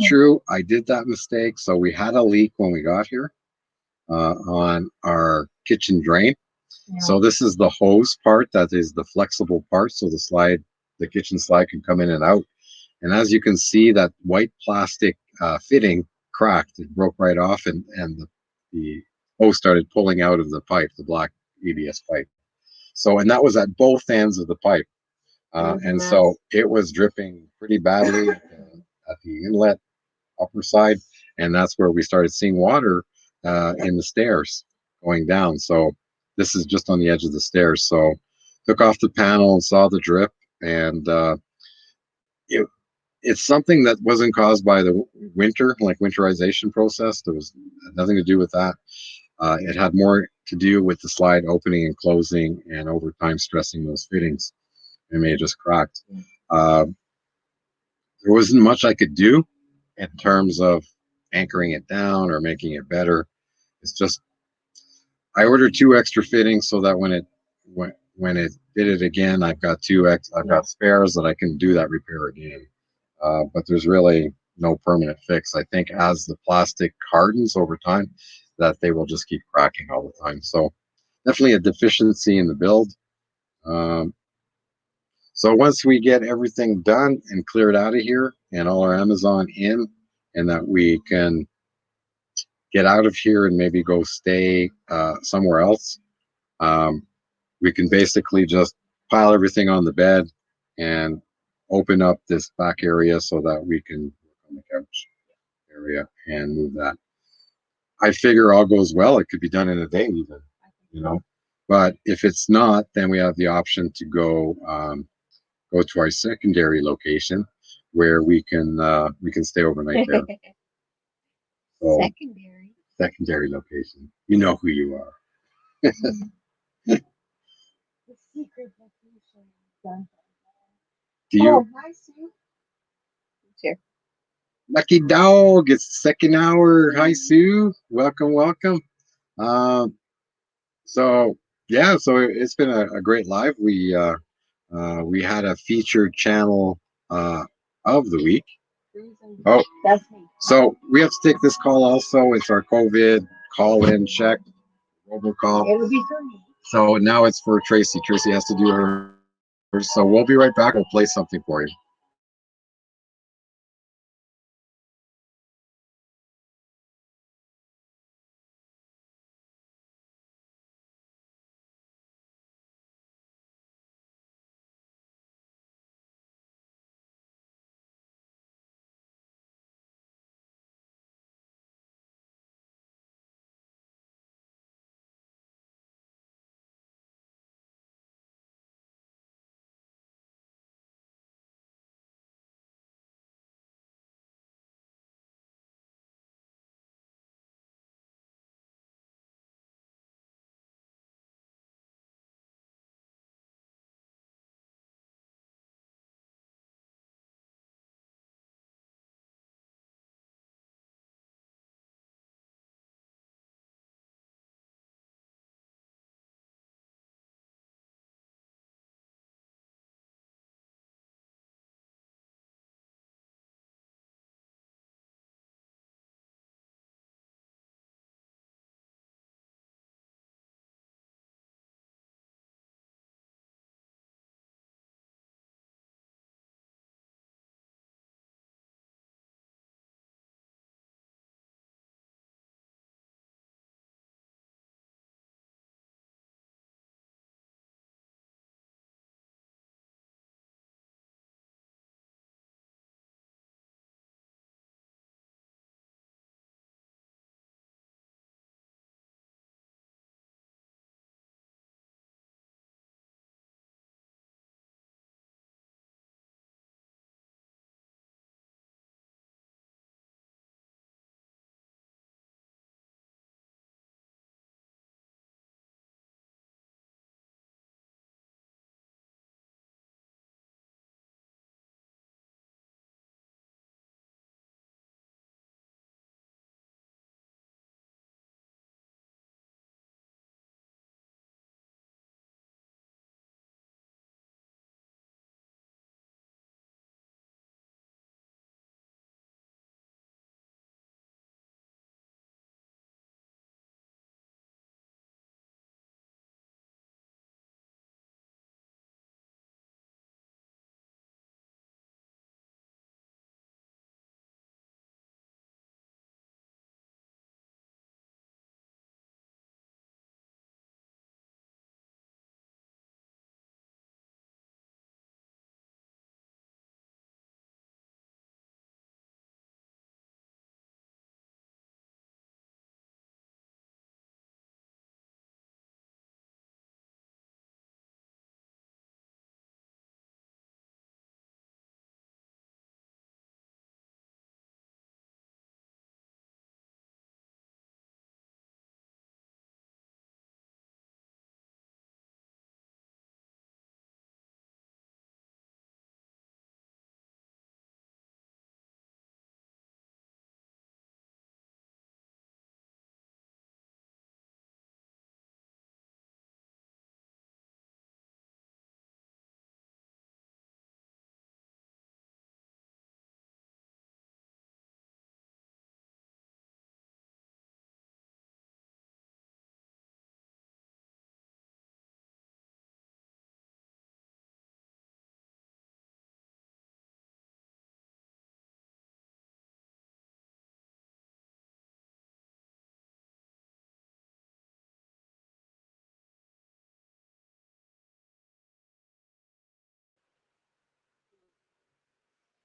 S3: true. I did that mistake. So we had a leak when we got here on our kitchen drain. Yeah. So this is the hose part that is the flexible part. So the kitchen slide can come in and out. And as you can see, that white plastic fitting cracked. It broke right off, and the hose started pulling out of the pipe, the black ABS pipe. So, and that was at both ends of the pipe. And so it was dripping pretty badly at the inlet upper side. And that's where we started seeing water in the stairs going down. So this is just on the edge of the stairs. So took off the panel and saw the drip. And it's something that wasn't caused by the winterization process. There was nothing to do with that. It had more to do with the slide opening and closing and over time stressing those fittings. It may have just cracked. There wasn't much I could do in terms of anchoring it down or making it better. It's just I ordered 2 extra fittings so that when it did it again, I've got I've got spares that I can do that repair again. But there's really no permanent fix. I think as the plastic hardens over time, that they will just keep cracking all the time. So definitely a deficiency in the build. So once we get everything done and cleared out of here and all our Amazon in, and that we can get out of here and maybe go stay somewhere else, we can basically just pile everything on the bed and open up this back area so that we can work on the couch area and move that. I figure all goes well, it could be done in a day even, you know. But if it's not, then we have the option to go to our secondary location where we can stay overnight there. So, secondary location. You know who you are.
S5: The secret location. Dun,
S3: Do you?
S5: Oh, hi, Sue. Here.
S3: Lucky dog, it's the second hour. Hi, Sue. Welcome, welcome. So yeah, so it's been a great live. We had a featured channel of the week. Oh,
S5: That's me.
S3: so we have to take this call also. It's our COVID call-in check, robocall.
S5: It'll be for me.
S3: So now it's for Tracey. Tracey has to do her. So we'll be right back. We'll play something for you.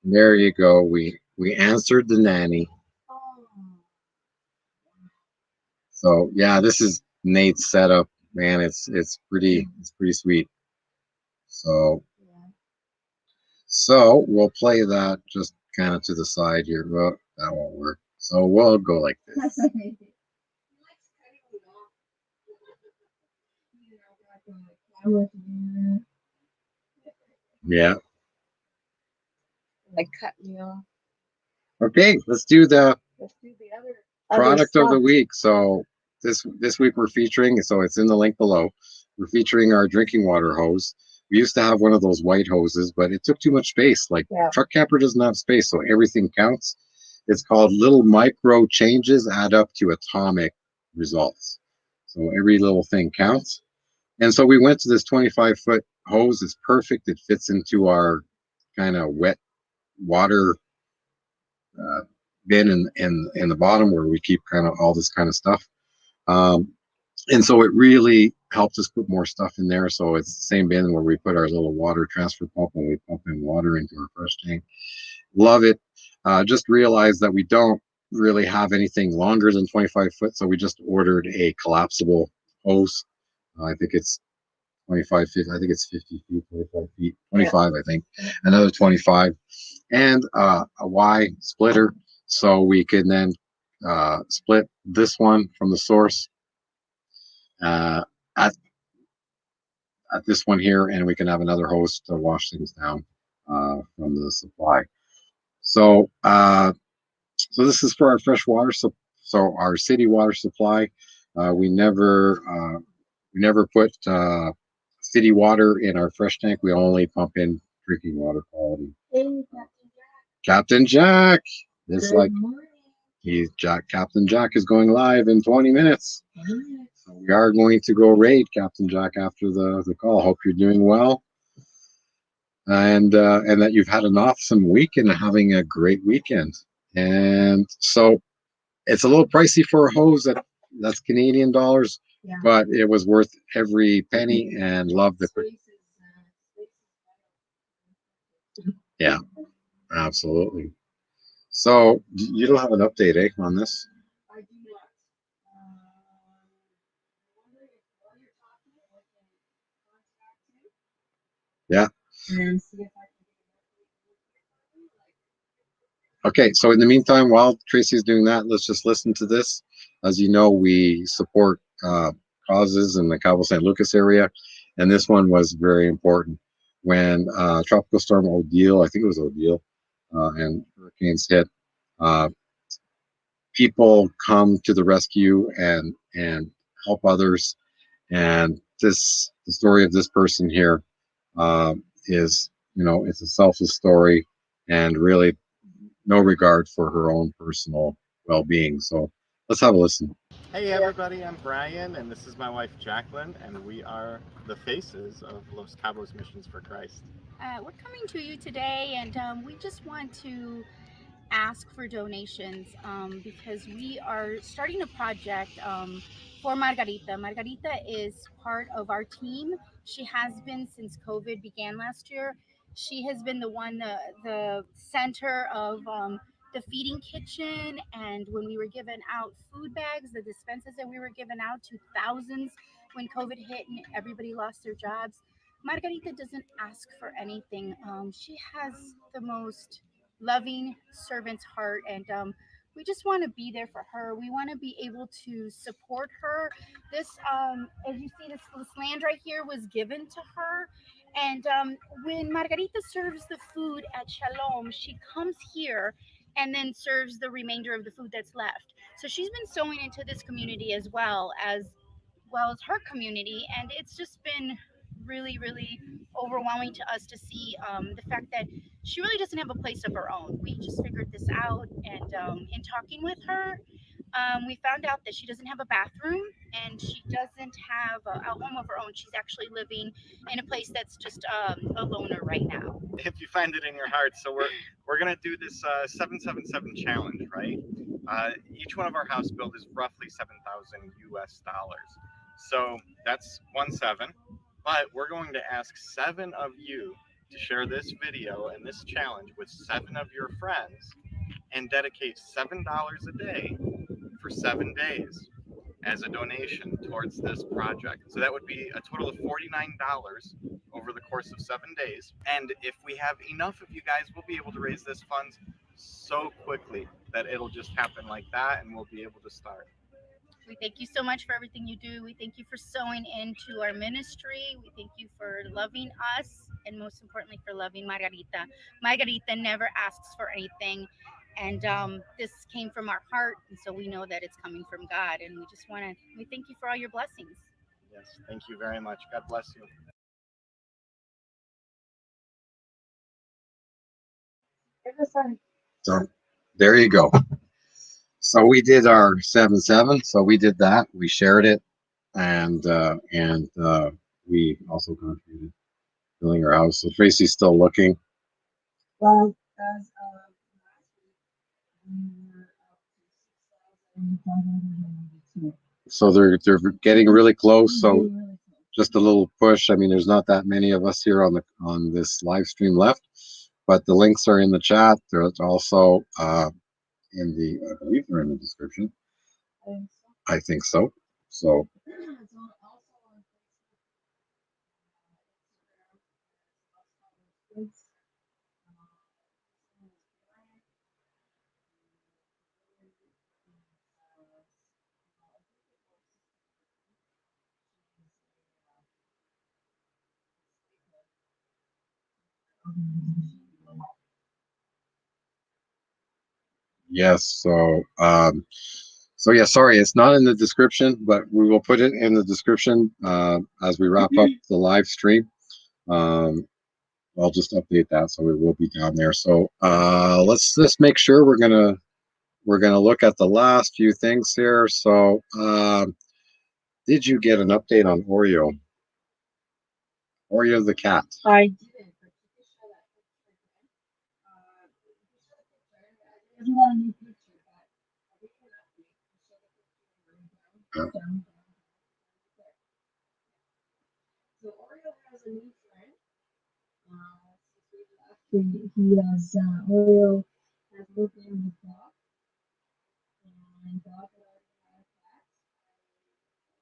S3: There you go. We answered the nanny.
S5: Oh,
S3: So yeah, this is Nate's setup, man. It's pretty sweet. So
S5: yeah.
S3: so we'll play that just kind of to the side here. Well, that won't work. So we'll go like this.
S5: He likes cutting it off. You know, got the camera here.
S3: Yeah.
S5: Like cut me off.
S3: Okay, let's do the
S5: Let's do the other
S3: product of the
S5: stuff.
S3: week. So this week we're featuring, so it's in the link below. We're featuring our drinking water hose. We used to have one of those white hoses, but it took too much space. Like
S5: Yeah.
S3: truck camper doesn't have space, so everything counts. It's called little micro changes add up to atomic results. So every little thing counts. And so we went to this 25-foot hose. It's perfect. It fits into our kind of wet water uh, bin in the bottom where we keep kind of all this kind of stuff. And so it really helped us put more stuff in there. So it's the same bin where we put our little water transfer pump and we pump in water into our fresh tank. Love it. Just realized that we don't really have anything longer than 25 foot. So we just ordered a collapsible hose. I think it's 25 feet. I think it's 50 feet, 25 feet, 25, I think, another 25, and a Y splitter. So we can then split this one from the source uh, at this one here, and we can have another hose to wash things down from the supply. So, so this is for our fresh water. So our city water supply. We never put city water in our fresh tank. We only pump in drinking water quality.
S5: Hey,
S3: Captain Jack. It's
S5: good
S3: like
S5: morning.
S3: Captain Jack is going live in 20 minutes. So we are going to go raid Captain Jack after the call. Hope you're doing well. And that you've had an awesome week and having a great weekend. And so it's a little pricey for a hose that's Canadian dollars,
S5: Yeah.
S3: but it was worth every penny and love the. Yeah, absolutely. So you don't have an update, eh, on this?
S5: I do not. I wonder if while you're talking, I can contact you
S3: Yeah.
S5: and see if I can
S3: Okay, so in the meantime, while Tracy's doing that, let's just listen to this. As you know, we support causes in the Cabo San Lucas area, and this one was very important. When Tropical Storm Odile, I think it was Odile, and hurricanes hit, uh, people come to the rescue and help others. And the story of this person here is, it's a selfless story, and really no regard for her own personal well-being. So let's have a listen.
S7: Hey everybody, I'm Brian, and this is my wife Jacqueline, and we are the faces of Los Cabos Missions for Christ.
S8: We're coming to you today, and we just want to ask for donations because we are starting a project for Margarita. Margarita is part of our team. She has been since COVID began last year. She has been the center of the feeding kitchen, and when we were giving out food bags, the dispenses that we were giving out to thousands when COVID hit and everybody lost their jobs. Margarita doesn't ask for anything. She has the most loving servant's heart, and we just want to be there for her. We want to be able to support her. This as you see, this land right here was given to her, and when Margarita serves the food at Shalom, she comes here and then serves the remainder of the food that's left. So she's been sewing into this community as well as her community, and it's just been really overwhelming to us to see the fact that she really doesn't have a place of her own. We just figured this out, and in talking with her, we found out that she doesn't have a bathroom and she doesn't have a home of her own. She's actually living in a place that's just a loner right now.
S7: If you find it in your heart, so we're gonna do this 777 challenge, right? Each one of our house build is roughly $7,000 US. So that's 17, but we're going to ask 7 of you to share this video and this challenge with 7 of your friends and dedicate $7 a day for 7 days as a donation towards this project. So that would be a total of $49 over the course of 7 days. And if we have enough of you guys, we'll be able to raise this funds so quickly that it'll just happen like that and we'll be able to start.
S8: We thank you so much for everything you do. We thank you for sowing into our ministry. We thank you for loving us, and most importantly, for loving Margarita. Margarita never asks for anything, and this came from our heart, and so we know that it's coming from God. And we thank you for all your blessings.
S7: Yes, thank you very much. God bless you.
S3: So there you go. So we did our 7-7. So we did that. We shared it, and we also contributed filling our house. So Tracy's still looking.
S5: Well, as we were up to 6,592.
S3: So they're getting really close. So just a little push. I mean, there's not that many of us here on this live stream left, but the links are in the chat. They're also in the, I believe they're in the description. I think so. So yes. So yeah, sorry, it's not in the description, but we will put it in the description as we wrap up the live stream. I'll just update that so it will be down there. So let's just make sure we're gonna look at the last few things here. So did you get an update on Oreo? Oreo the cat.
S5: I did, but you can show that picture again. I didn't want a new picture, but I did an update. Show the picture down. So Oreo has a new friend. Since we left, he has Oreo has moved in with Bob, and Bob already had a cat.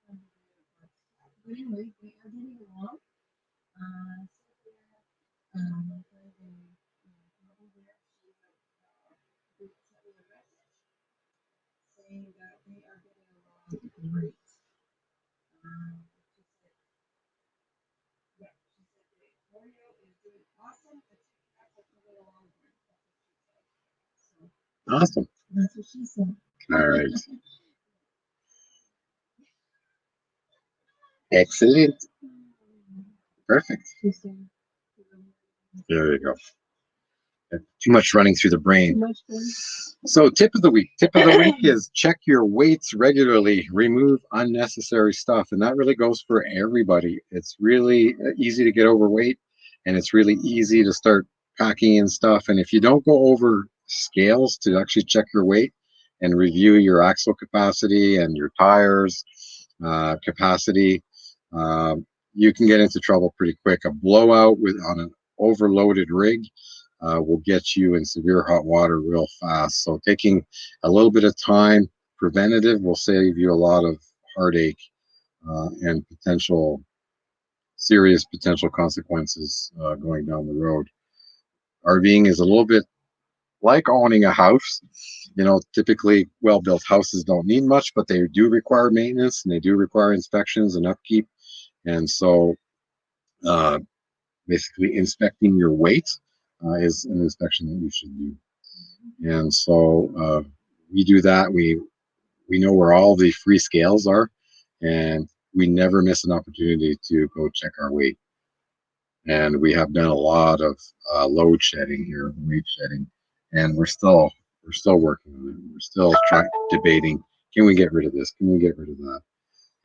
S5: But anyway, we are getting along. My friend in Cabo there, she sent me a message saying that they are getting along great. She said, yeah, she said that Oreo is doing awesome, but she cats are coming along great.
S3: Awesome.
S5: That's what she said.
S3: All right. Excellent. Perfect. There you go. Too much running through the brain. So tip of the week. Tip of the week is check your weights regularly. Remove unnecessary stuff. And that really goes for everybody. It's really easy to get overweight, and it's really easy to start packing in stuff. And if you don't go over scales to actually check your weight and review your axle capacity and your tires capacity, you can get into trouble pretty quick. A blowout on an overloaded rig will get you in severe hot water real fast. So taking a little bit of time preventative will save you a lot of heartache and serious potential consequences going down the road. RVing is a little bit like owning a house. You know, typically well-built houses don't need much, but they do require maintenance and they do require inspections and upkeep. And so basically inspecting your weight is an inspection that you should do. And so we do that. We know where all the free scales are, and we never miss an opportunity to go check our weight. And we have done a lot of load shedding here, weight shedding, and we're still working on it. We're still debating, can we get rid of this? Can we get rid of that?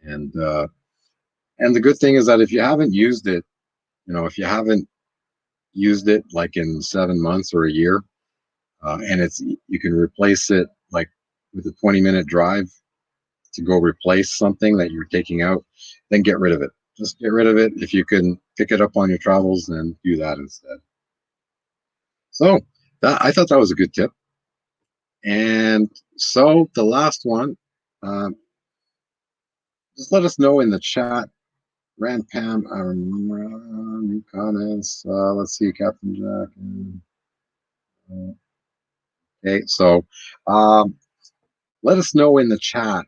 S3: And the good thing is that if you haven't used it, if you haven't used it like in 7 months or a year, and you can replace it like with a 20-minute drive to go replace something that you're taking out, then get rid of it. just get rid of it. If you can pick it up on your travels, then do that instead. So I thought that was a good tip. And so the last one, just let us know in the chat. Rand Pam, new comments. Let's see, Captain Jack. Okay, so let us know in the chat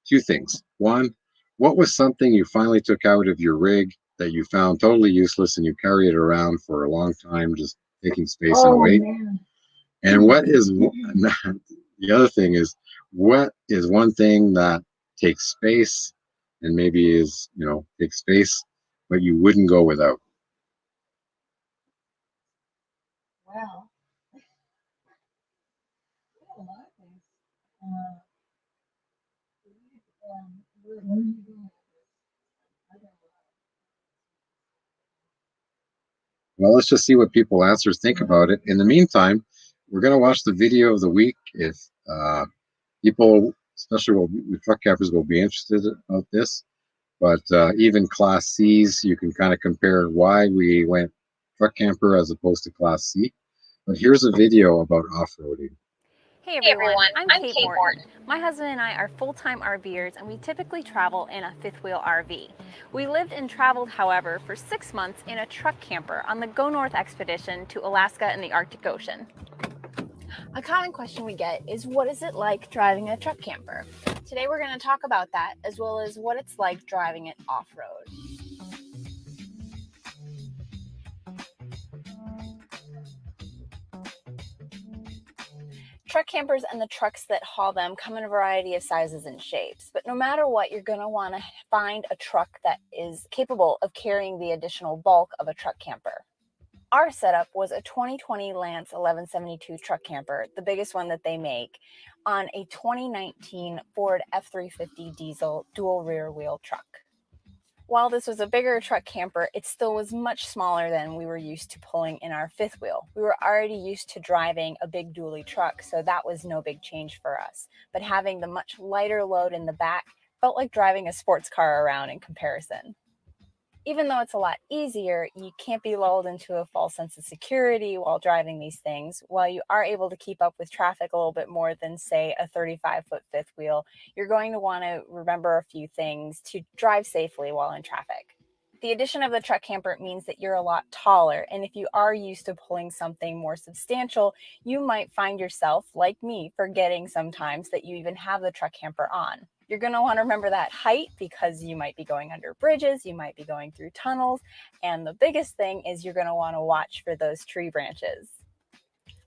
S3: two things. One, what was something you finally took out of your rig that you found totally useless and you carry it around for a long time, just taking space and weight?
S5: Man.
S3: And what is the other thing is, what is one thing that takes space and maybe is, takes space, but you wouldn't go without?
S5: Wow. A lot of things. Uh, where are you going? I don't know.
S3: Well, let's just see what people answer. Think about it. In the meantime, we're going to watch the video of the week. If people, especially with truck campers, will be interested about this. But even Class C's, you can kind of compare why we went truck camper as opposed to Class C. But here's a video about off-roading.
S9: Hey everyone, I'm Kate Morton. My husband and I are full-time RVers and we typically travel in a fifth wheel RV. We lived and traveled, however, for 6 months in a truck camper on the Go North expedition to Alaska and the Arctic Ocean. A common question we get is, what is it like driving a truck camper? Today we're going to talk about that, as well as what it's like driving it off-road. Truck campers and the trucks that haul them come in a variety of sizes and shapes, but no matter what, you're going to want to find a truck that is capable of carrying the additional bulk of a truck camper. Our setup was a 2020 Lance 1172 truck camper, the biggest one that they make, on a 2019 Ford F350 diesel dual rear wheel truck. While this was a bigger truck camper, it still was much smaller than we were used to pulling in our fifth wheel. We were already used to driving a big dually truck, so that was no big change for us. But having the much lighter load in the back felt like driving a sports car around in comparison. Even though it's a lot easier, you can't be lulled into a false sense of security while driving these things. While you are able to keep up with traffic a little bit more than, say, a 35-foot fifth wheel, you're going to want to remember a few things to drive safely while in traffic. The addition of the truck camper means that you're a lot taller, and if you are used to pulling something more substantial, you might find yourself, like me, forgetting sometimes that you even have the truck camper on. You're going to want to remember that height because you might be going under bridges, you might be going through tunnels, and the biggest thing is you're going to want to watch for those tree branches.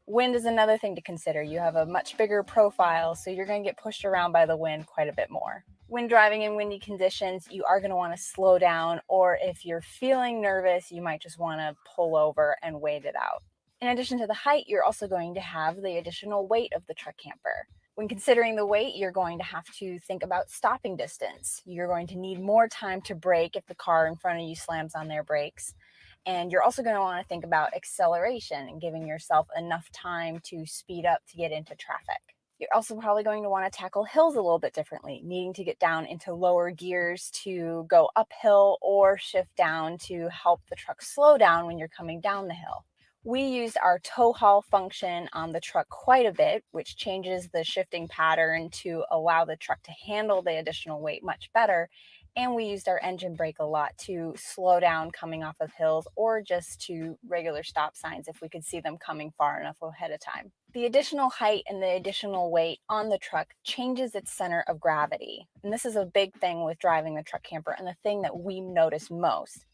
S9: Wind is another thing to consider. You have a much bigger profile, so you're going to get pushed around by the wind quite a bit more. When driving in windy conditions, you are going to want to slow down, or if you're feeling nervous, you might just want to pull over and wait it out. In addition to the height, you're also going to have the additional weight of the truck camper. When considering the weight, you're going to have to think about stopping distance. You're going to need more time to brake if the car in front of you slams on their brakes. And you're also going to want to think about acceleration and giving yourself enough time to speed up to get into traffic. You're also probably going to want to tackle hills a little bit differently, needing to get down into lower gears to go uphill or shift down to help the truck slow down when you're coming down the hill. We used our tow haul function on the truck quite a bit, which changes the shifting pattern to allow the truck to handle the additional weight much better. And we used our engine brake a lot to slow down coming off of hills or just to regular stop signs if we could see them coming far enough ahead of time. The additional height and the additional weight on the truck changes its center of gravity. And this is a big thing with driving the truck camper and the thing that we notice most.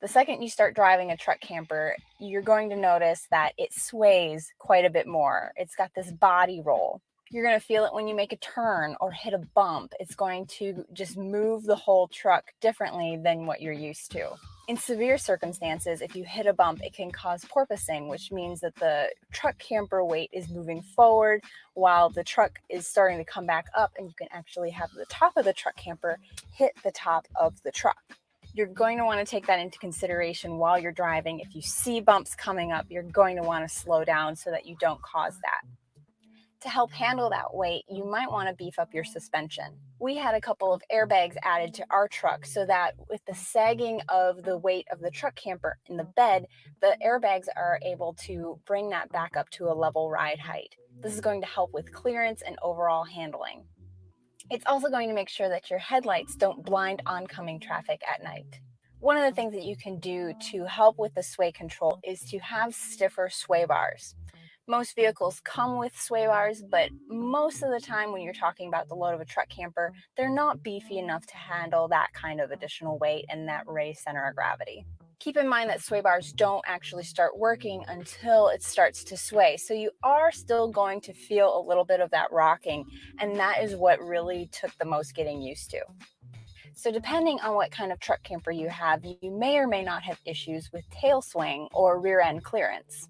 S9: The second you start driving a truck camper, you're going to notice that it sways quite a bit more. It's got this body roll. You're going to feel it when you make a turn or hit a bump. It's going to just move the whole truck differently than what you're used to. In severe circumstances, if you hit a bump, it can cause porpoising, which means that the truck camper weight is moving forward while the truck is starting to come back up, and you can actually have the top of the truck camper hit the top of the truck. You're going to want to take that into consideration while you're driving. If you see bumps coming up, you're going to want to slow down so that you don't cause that. To help handle that weight, you might want to beef up your suspension. We had a couple of airbags added to our truck so that with the sagging of the weight of the truck camper in the bed, the airbags are able to bring that back up to a level ride height. This is going to help with clearance and overall handling. It's also going to make sure that your headlights don't blind oncoming traffic at night. One of the things that you can do to help with the sway control is to have stiffer sway bars. Most vehicles come with sway bars, but most of the time when you're talking about the load of a truck camper, they're not beefy enough to handle that kind of additional weight and that raised center of gravity. Keep in mind that sway bars don't actually start working until it starts to sway, so you are still going to feel a little bit of that rocking, and that is what really took the most getting used to. So depending on what kind of truck camper you have, you may or may not have issues with tail swing or rear end clearance.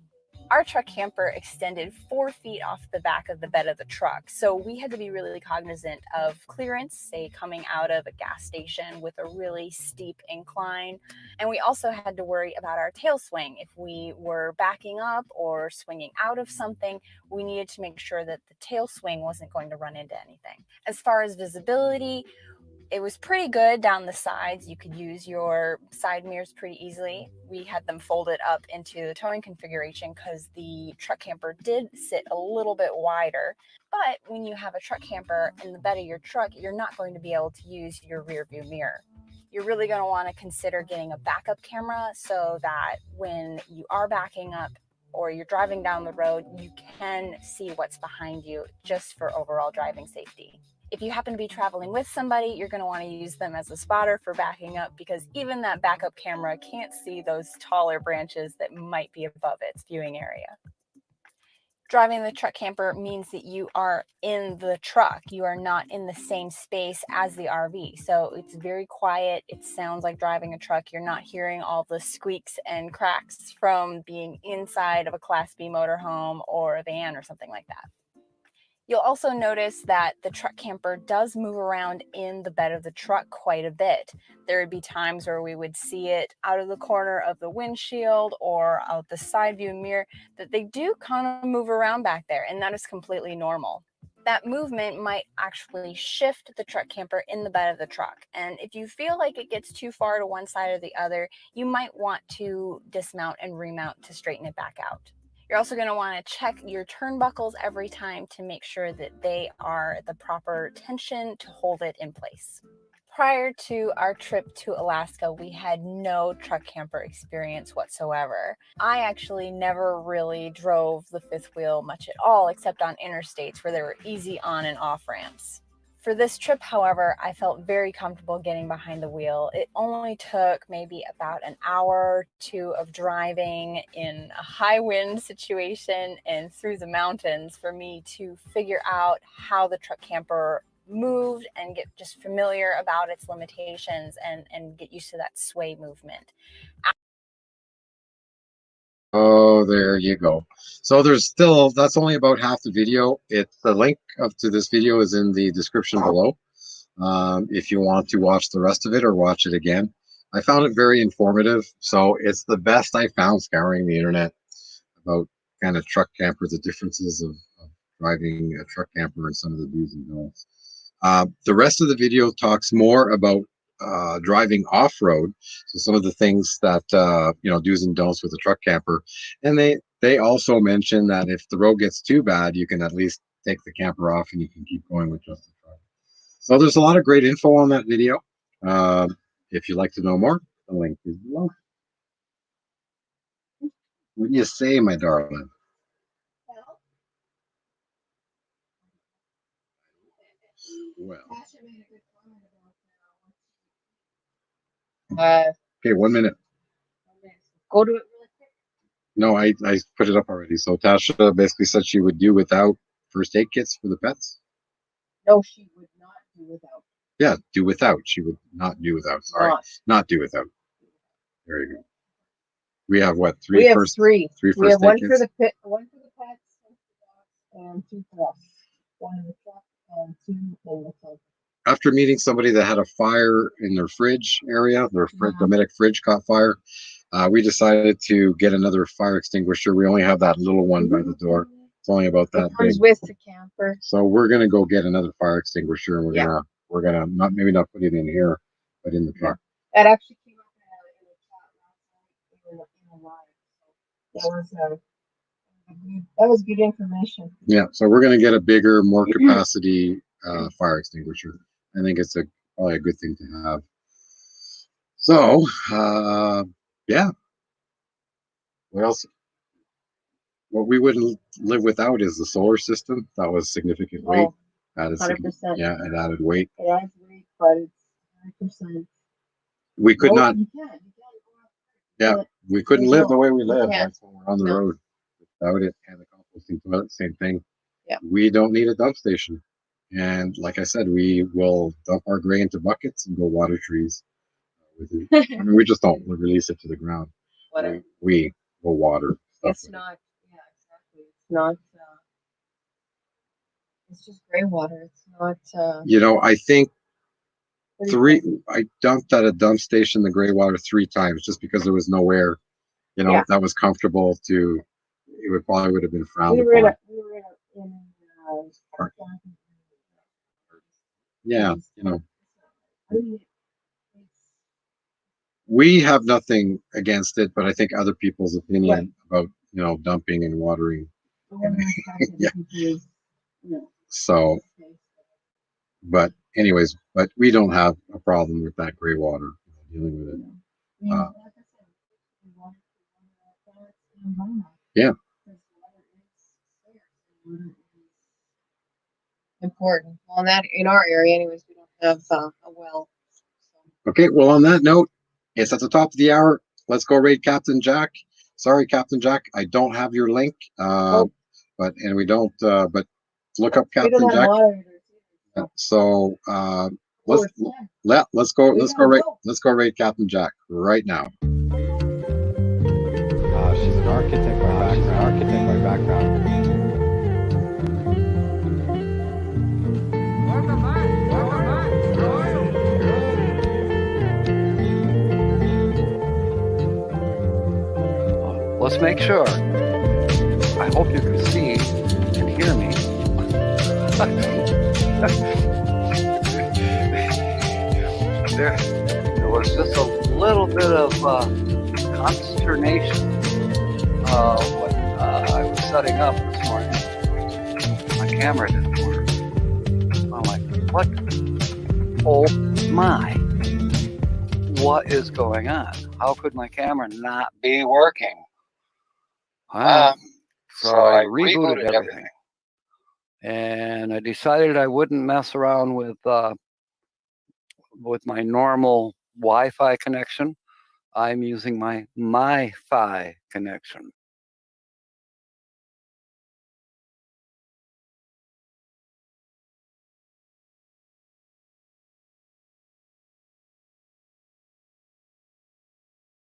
S9: Our truck camper extended 4 feet off the back of the bed of the truck, so we had to be really cognizant of clearance, say coming out of a gas station with a really steep incline. And we also had to worry about our tail swing. If we were backing up or swinging out of something, we needed to make sure that the tail swing wasn't going to run into anything. As far as visibility, it was pretty good down the sides. You could use your side mirrors pretty easily. We had them folded up into the towing configuration because the truck camper did sit a little bit wider. But when you have a truck camper in the bed of your truck, you're not going to be able to use your rear view mirror. You're really going to want to consider getting a backup camera so that when you are backing up or you're driving down the road, you can see what's behind you just for overall driving safety. If you happen to be traveling with somebody, you're going to want to use them as a spotter for backing up because even that backup camera can't see those taller branches that might be above its viewing area. Driving the truck camper means that you are in the truck. You are not in the same space as the RV. So it's very quiet. It sounds like driving a truck. You're not hearing all the squeaks and cracks from being inside of a Class B motorhome or a van or something like that. You'll also notice that the truck camper does move around in the bed of the truck quite a bit. There would be times where we would see it out of the corner of the windshield or out the side view mirror, that they do kind of move around back there, and that is completely normal. That movement might actually shift the truck camper in the bed of the truck. And if you feel like it gets too far to one side or the other, you might want to dismount and remount to straighten it back out. You're also going to want to check your turnbuckles every time to make sure that they are the proper tension to hold it in place. Prior to our trip to Alaska, we had no truck camper experience whatsoever. I actually never really drove the fifth wheel much at all, except on interstates where there were easy on and off ramps. For this trip, however, I felt very comfortable getting behind the wheel. It only took maybe about an hour or two of driving in a high wind situation and through the mountains for me to figure out how the truck camper moved and get just familiar about its limitations and get used to that sway movement.
S3: Oh, there you go. So there's still, that's only about half the video. The link to this video is in the description below. If you want to watch the rest of it or watch it again. I found it very informative. So it's the best I found scouring the internet about kind of truck campers, the differences of driving a truck camper and some of the do's and don'ts. The rest of the video talks more about driving off-road, so some of the things that do's and don'ts with a truck camper. And they also mention that if the road gets too bad, you can at least take the camper off and you can keep going with just the truck. So there's a lot of great info on that video. If you'd like to know more, the link is below. What do you say, my darling? Well. Okay, 1 minute.
S5: Go to it really quick.
S3: No, I put it up already. So Tasha basically said she would do without first aid kits for the pets.
S5: No, she would not do without.
S3: Yeah, do without. She would not do without. Sorry, not do without. There you go. We have what? Three.
S5: We have
S3: first,
S5: three.
S3: Three
S5: We
S3: first
S5: have
S3: aid
S5: one
S3: kits?
S5: for the pet, one for the pets, one for the dogs, and two for us. One in the truck and two in the truck.
S3: After meeting somebody that had a fire in their fridge area, their Dometic fridge caught fire, we decided to get another fire extinguisher. We only have that little one by the door. It's only about that
S5: It comes
S3: big.
S5: with the camper.
S3: So we're gonna go get another fire extinguisher, and we're gonna not maybe not put it in here, but in the truck.
S5: That actually came up in a chat last night in the live. So that was good information.
S3: Yeah, so we're gonna get a bigger, more capacity fire extinguisher. I think it's probably a good thing to have. So yeah, what else? What we wouldn't live without is the solar system. That was significant weight. Added
S5: 100%.
S3: Yeah, it added weight.
S5: It adds weight, but it's 100%.
S3: We could not.
S5: You can't.
S3: Yeah, we couldn't live the way we live
S5: can't.
S3: when we're on the road without it. And the composting toilet, same thing.
S5: Yeah.
S3: We don't need a dump station. And like I said, we will dump our gray into buckets and go water trees with it. I mean, we just don't release it to the ground.
S5: Whatever.
S3: We will water stuff.
S5: It's not. Yeah, exactly. It's not. It's just gray water. It's not.
S3: You know, I think I dumped at a dump station the gray water 3 times just because there was nowhere, you know, that was comfortable to. It probably would have been frowned upon. Yeah, you know. We have nothing against it, but I think other people's opinion about, you know, dumping and watering. Yeah. So, but anyways, but we don't have a problem with that gray water, dealing with it. Yeah.
S5: Important. Well, in our area, anyways, we don't have a well.
S3: Okay. Well, on that note, it's at the top of the hour. Let's go raid Captain Jack. Sorry, Captain Jack, I don't have your link. But we don't. But look up Captain Jack. So let's go raid Captain Jack right now.
S1: She's an architect by background.
S10: Let's make sure. I hope you can see and hear me. There was just a little bit of consternation when I was setting up this morning. My camera didn't work. I'm like, what? Oh my. What is going on? How could my camera not be working? So I rebooted everything. And I decided I wouldn't mess around with my normal Wi-Fi connection. I'm using my MiFi connection.